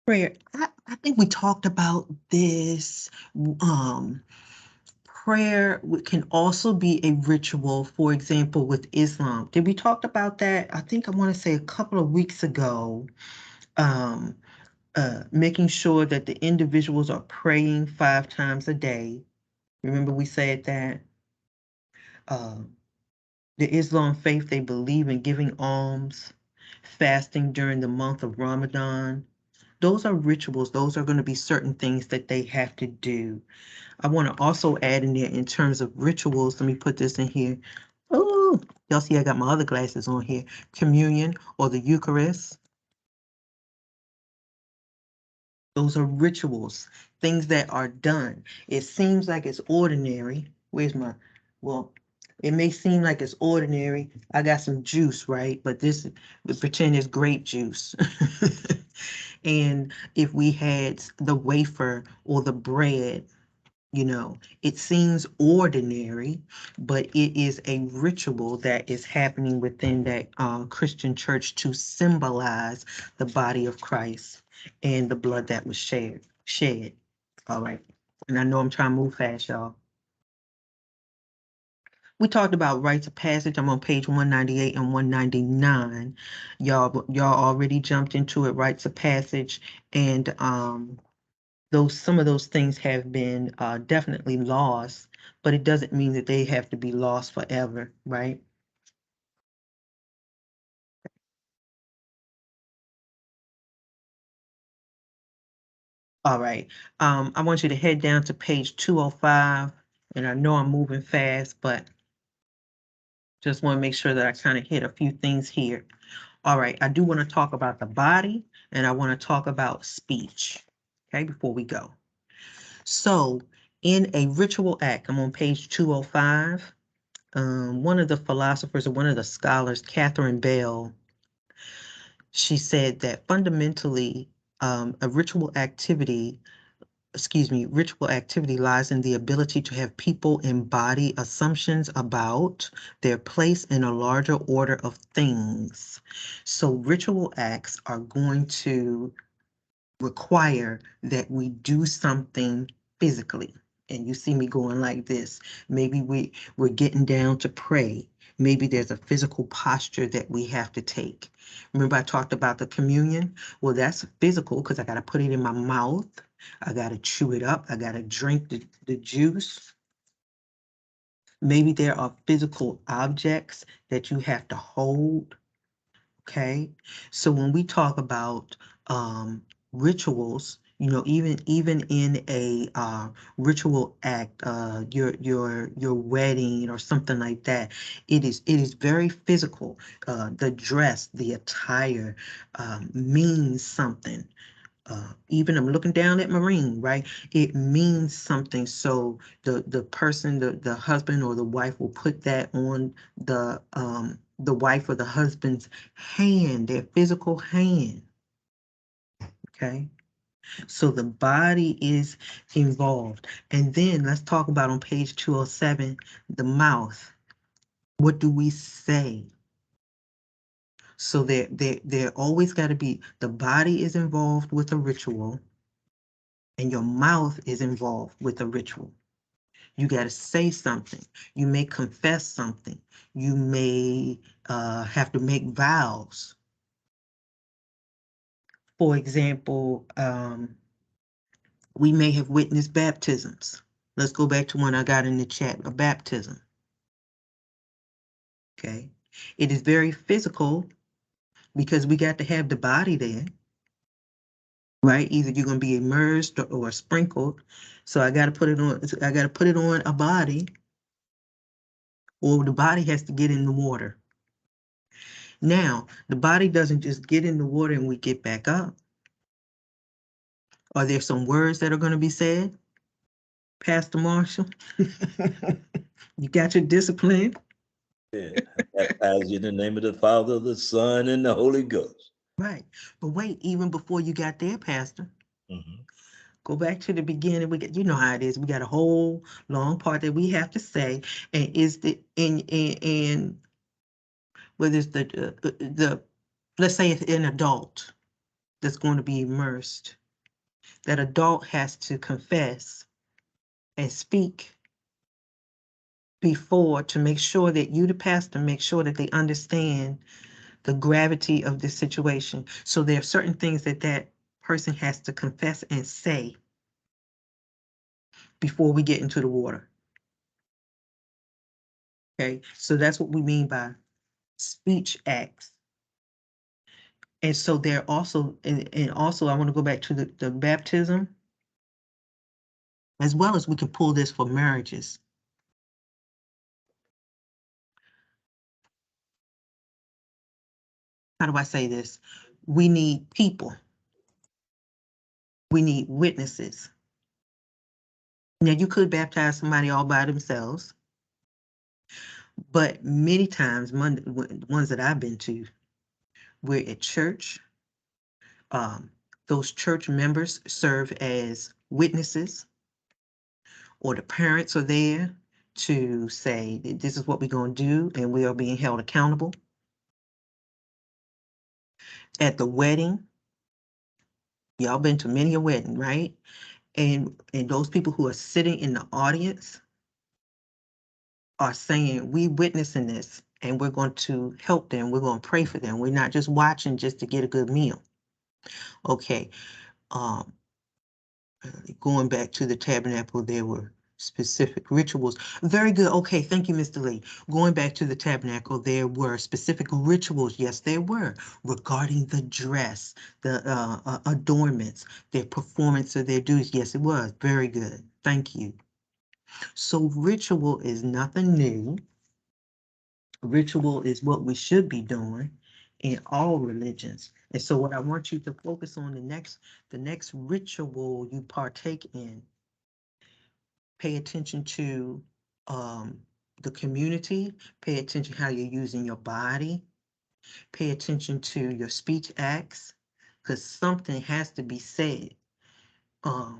Prayer. I think we talked about this. Prayer can also be a ritual, for example, with Islam. Did we talk about that? I think I want to say a couple of weeks ago. Um, Making sure that the individuals are praying 5 times a day. Remember we said that? The Islam faith, they believe in giving alms, fasting during the month of Ramadan. Those are rituals. Those are going to be certain things that they have to do. I want to also add in there in terms of rituals. Let me put this in here. Oh, y'all see I got my other glasses on here. Communion or the Eucharist. Those are rituals, things that are done. It seems like it's ordinary. Well, it may seem like it's ordinary. I got some juice, right? But we pretend it's grape juice. And if we had the wafer or the bread, it seems ordinary, but it is a ritual that is happening within that Christian church to symbolize the body of Christ and the blood that was shed. All right. And I know I'm trying to move fast, y'all. We talked about rites of passage. I'm on page 198 and 199. Y'all already jumped into it, rites of passage, and some of those things have been definitely lost, but it doesn't mean that they have to be lost forever, right? All right. I want you to head down to page 205, and I know I'm moving fast, but just want to make sure that I kind of hit a few things here. All right, I do want to talk about the body, and I want to talk about speech, okay, before we go. So in a ritual act, I'm on page 205. One of the philosophers or one of the scholars, Catherine Bell, she said that fundamentally, a ritual activity lies in the ability to have people embody assumptions about their place in a larger order of things. So ritual acts are going to require that we do something physically. And you see me going like this. Maybe we're getting down to pray. Maybe there's a physical posture that we have to take. Remember I talked about the communion? Well, that's physical because I got to put it in my mouth. I got to chew it up. I got to drink the juice. Maybe there are physical objects that you have to hold. Okay, so when we talk about rituals, you know, even in a ritual act, your wedding or something like that, it is very physical. The dress, the attire means something. Even I'm looking down at Marine, right? It means something. So the person, the husband or the wife will put that on the wife or the husband's hand, their physical hand. Okay. So the body is involved. And then let's talk about on page 207, the mouth. What do we say? So there always got to be, the body is involved with a ritual and your mouth is involved with a ritual. You got to say something. You may confess something. You may have to make vows. For example, we may have witnessed baptisms. Let's go back to one I got in the chat, a baptism. Okay. It is very physical because we got to have the body there, right? Either you're going to be immersed or sprinkled. So I got to put it on a body, or the body has to get in the water. Now, the body doesn't just get in the water and we get back up. Are there some words that are going to be said? Pastor Marshall, you got your discipline? Yeah. Baptize you in the name of the Father, the Son, and the Holy Ghost. Right. But wait, even before you got there, Pastor, Mm-hmm. go back to the beginning. You know how it is. We got a whole long part that we have to say. And is the, and whether it's the, let's say it's an adult that's going to be immersed, that adult has to confess and speak before to make sure that you, the pastor, make sure that they understand the gravity of this situation. So there are certain things that that person has to confess and say before we get into the water. Okay, so that's what we mean by speech acts. And so there also, and also I want to go back to the baptism, as well as we can pull this for marriages. How do I say this? We need people. We need witnesses. Now, you could baptize somebody all by themselves, but many times, ones that I've been to, we're at church. Those church members serve as witnesses, or the parents are there to say, this is what we're going to do, and we are being held accountable. At the wedding, y'all been to many a wedding, right? And those people who are sitting in the audience are saying, we witnessing this, and we're going to help them. We're going to pray for them. We're not just watching just to get a good meal. Okay. Going back to the tabernacle, there were Specific rituals. Very good. Okay, thank you, Mr. Lee. Going back to the tabernacle, there were specific rituals. Yes, there were regarding the dress, the adornments, their performance of their duties. Yes, it was. Very good. Thank you. So ritual is nothing new. Ritual is what we should be doing in all religions. And so what I want you to focus on the next ritual you partake in. Pay attention to the community, pay attention how you're using your body, pay attention to your speech acts, because something has to be said. Oh,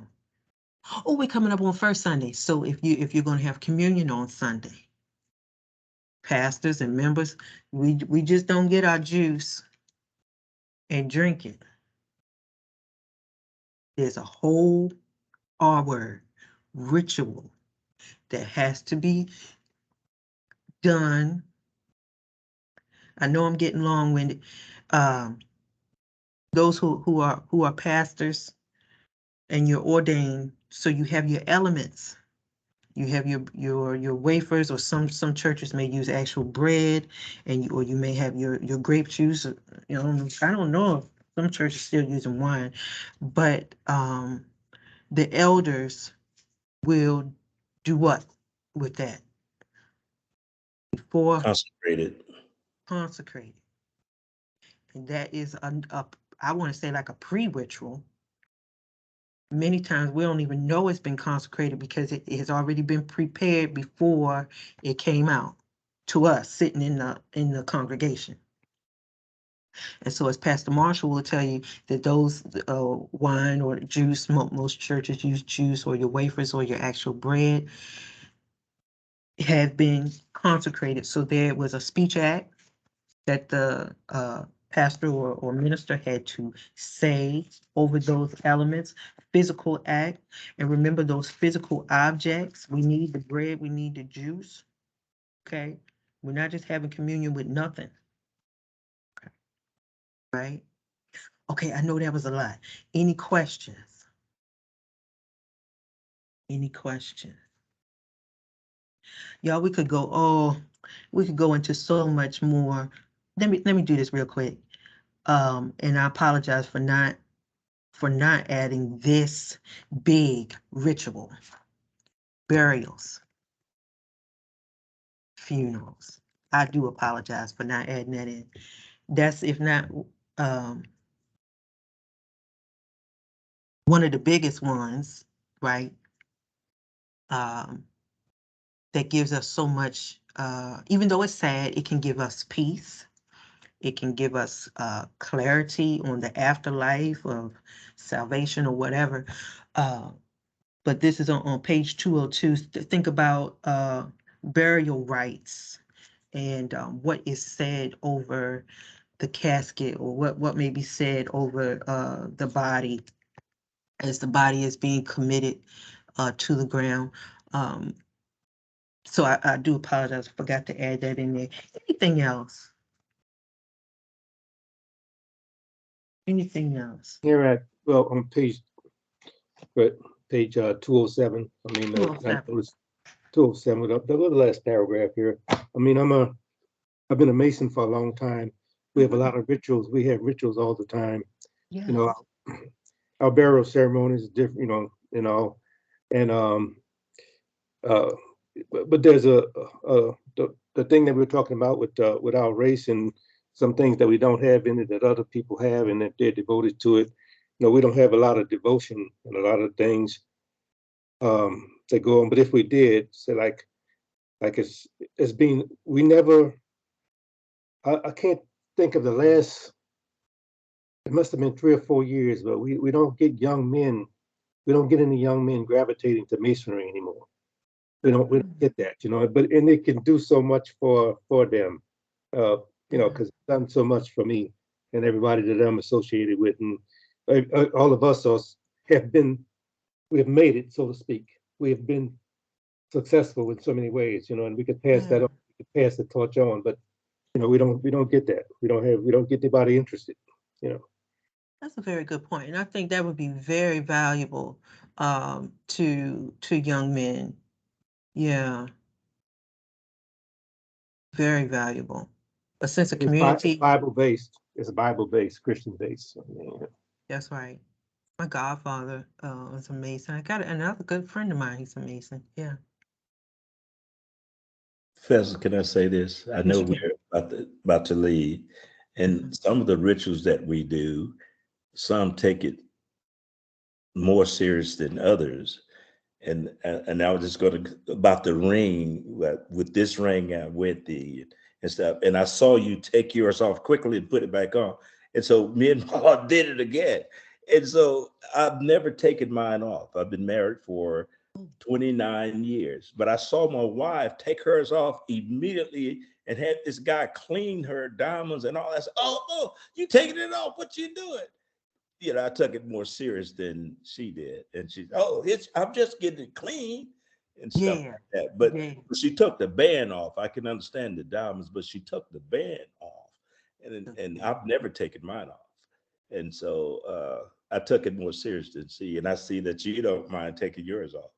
we're coming up on First Sunday. So if you're going to have communion on Sunday, pastors and members, we just don't get our juice and drink it. There's a whole R word ritual that has to be done. I know I'm getting long-winded. Those who are pastors and you're ordained, so you have your elements. You have your wafers, or some churches may use actual bread, or you may have your grape juice. You know, I don't know if some churches still using wine, but the elders will do what with that before Consecrated. consecrated, and that is I want to say like a pre-ritual. Many times we don't even know it's been consecrated because it has already been prepared before it came out to us sitting in the congregation. And so as Pastor Marshall will tell you that those wine or juice, most churches use juice or your wafers or your actual bread, have been consecrated. So there was a speech act that the pastor or minister had to say over those elements, physical act. And remember those physical objects. We need the bread, we need the juice. Okay. We're not just having communion with nothing. Right? Okay, I know that was a lot. Any questions? Any questions? Y'all, we could go into so much more. Let me do this real quick. And I apologize for not adding this big ritual: burials, funerals. I do apologize for not adding that in. That's, if not one of the biggest ones, right? That gives us so much, even though it's sad, it can give us peace. It can give us clarity on the afterlife of salvation or whatever. But this is on page 202. Think about burial rites and what is said over the casket, or what may be said over the body as the body is being committed to the ground. So I do apologize. I forgot to add that in there. Anything else? Anything else? Here on page 207. I mean, 207. 207. The last paragraph here. I mean, I've been a Mason for a long time. We have a lot of rituals. We have rituals all the time. Yes. You know, our burial ceremony is different. And but there's the thing that we're talking about with our race, and some things that we don't have in it that other people have, and that they're devoted to it. We don't have a lot of devotion and a lot of things that go on. But if we did, say like it's been, we never. I can't think of the last. It must have been 3 or 4 years, but we don't get young men. We don't get any young men gravitating to masonry anymore. We don't get that, but it can do so much for them, because it's done so much for me and everybody that I'm associated with, and all of us we have made it, so to speak. We have been successful in so many ways, and we could pass that on, we could pass the torch on, but we don't get that. We don't get anybody interested, That's a very good point, and I think that would be very valuable to young men Yeah. Very valuable. A sense of It's community. Bible based. It's Bible based, Christian based. So, yeah. That's right. My godfather was amazing. I got another good friend of mine. He's amazing. Yeah. Professor, can I say this? I Yes, know you can. we're about to leave, and Mhm. some of the rituals that we do, some take it more serious than others. And I was just going to about the ring. With this ring, I went the and stuff, and I saw you take yours off quickly and put it back on, and so me and Paul did it again. And so I've never taken mine off. I've been married for 29 years, but I saw my wife take hers off immediately and had this guy clean her diamonds and all that. Oh, oh, you taking it off? What you doing? You know, I took it more serious than she did. And she, oh, I'm just getting it clean and stuff Yeah. like that. But Yeah. she took the band off. I can understand the diamonds, but she took the band off. And I've never taken mine off. And so I took it more serious than she. And I see that you don't mind taking yours off.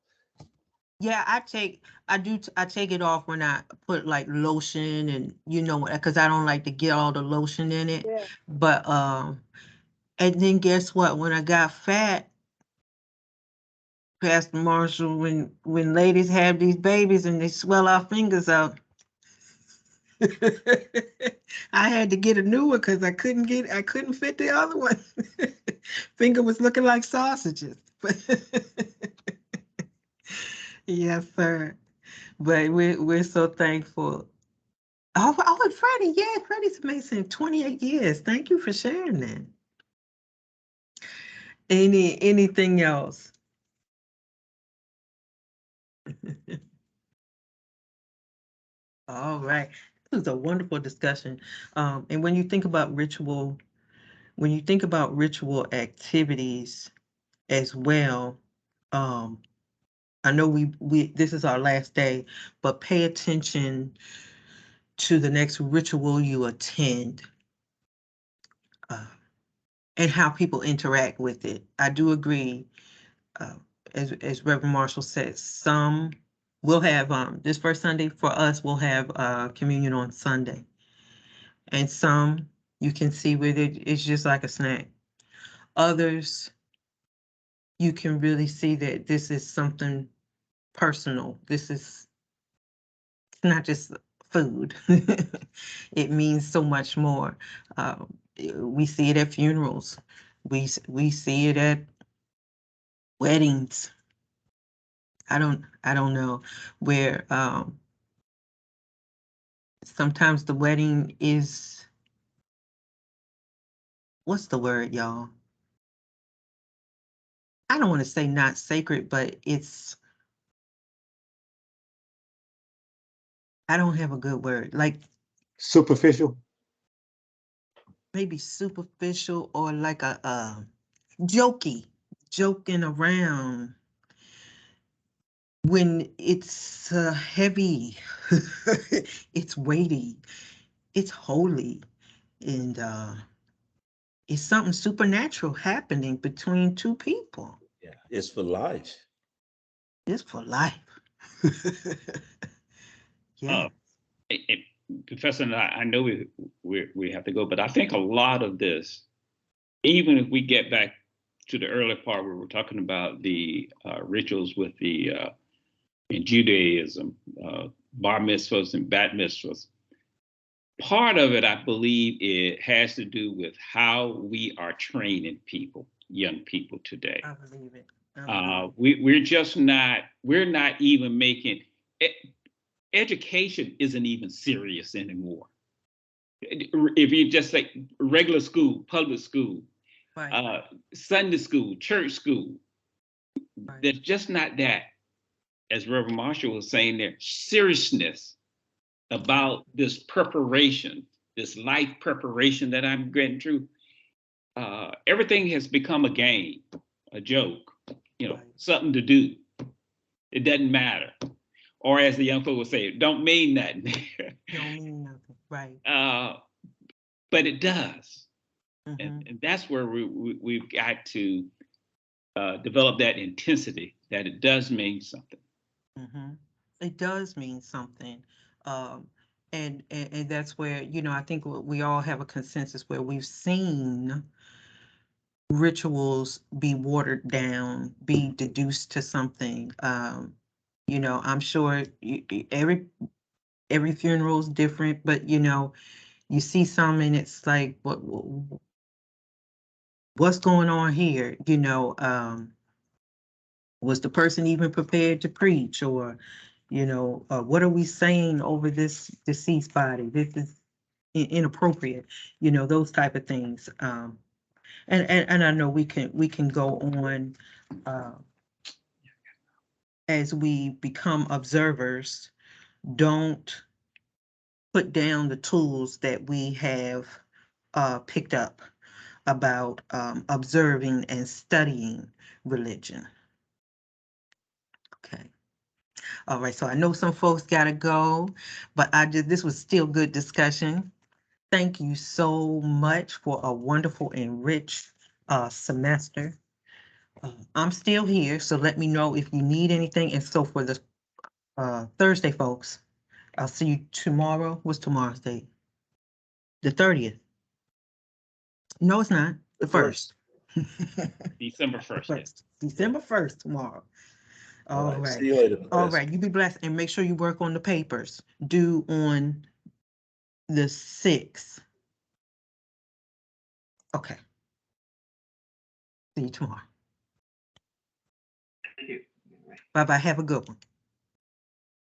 Yeah, I take it off when I put like lotion and because I don't like to get all the lotion in it. Yeah. But and then guess what? When I got fat, Pastor Marshall, when ladies have these babies and they swell our fingers out, I had to get a new one because I couldn't fit the other one. Finger was looking like sausages. Yes, sir. But we're so thankful. And Freddie, yeah, Freddie's amazing. 28 years. Thank you for sharing that. Anything else? All right. This was a wonderful discussion. And when you think about ritual activities as well, I know we this is our last day, but pay attention to the next ritual you attend. And how people interact with it. I do agree, uh, as Reverend Marshall said, some will have this first Sunday for us. We'll have communion on Sunday, and some you can see with it's just like a snack. Others you can really see that this is something personal. This is not just food. It means so much more. We see it at funerals. We see it at weddings. I don't know where sometimes the wedding is, what's the word, y'all? I don't want to say not sacred, but I don't have a good word. Like Superficial. maybe superficial or like a joking around when it's heavy, it's weighty, it's holy, and it's something supernatural happening between two people. Yeah, it's for life. It's for life. Yeah. Professor, and I know we have to go, but I think a lot of this, even if we get back to the early part where we're talking about the rituals with the in Judaism, bar mitzvahs and bat mitzvahs, part of it, I believe, it has to do with how we are training people, young people today. I believe it. We're not even making it. Education isn't even serious anymore. If you just say regular school, public school, Right. Sunday school, church school, Right. there's just not that, as Reverend Marshall was saying there, seriousness about this preparation, this life preparation that I'm getting through. Everything has become a game, a joke, Right. something to do. It doesn't matter. Or as the young folk would say, it don't mean nothing. Don't mean nothing. Right. But it does. Mm-hmm. And that's where we've got to develop that intensity, that it does mean something. Mm-hmm. It does mean something. And that's where, I think we all have a consensus where we've seen rituals be watered down, be deduced to something. I'm sure every funeral is different, but you see some and it's like, what's going on here? Was the person even prepared to preach, or what are we saying over this deceased body? This is inappropriate, those type of things. And I know we can go on as we become observers. Don't put down the tools that we have picked up about observing and studying religion. Okay. All right. So I know some folks got to go, but this was still good discussion. Thank you so much for a wonderful and rich semester. I'm still here, so let me know if you need anything. And so for the Thursday, folks, I'll see you tomorrow. What's tomorrow's date? The 30th. No, it's not. The 1st. December 1st. First. December 1st tomorrow. All right. See you later. All Professor. right. You be blessed and make sure you work on the papers due on the 6th. Okay. See you tomorrow. Bye-bye. Have a good one.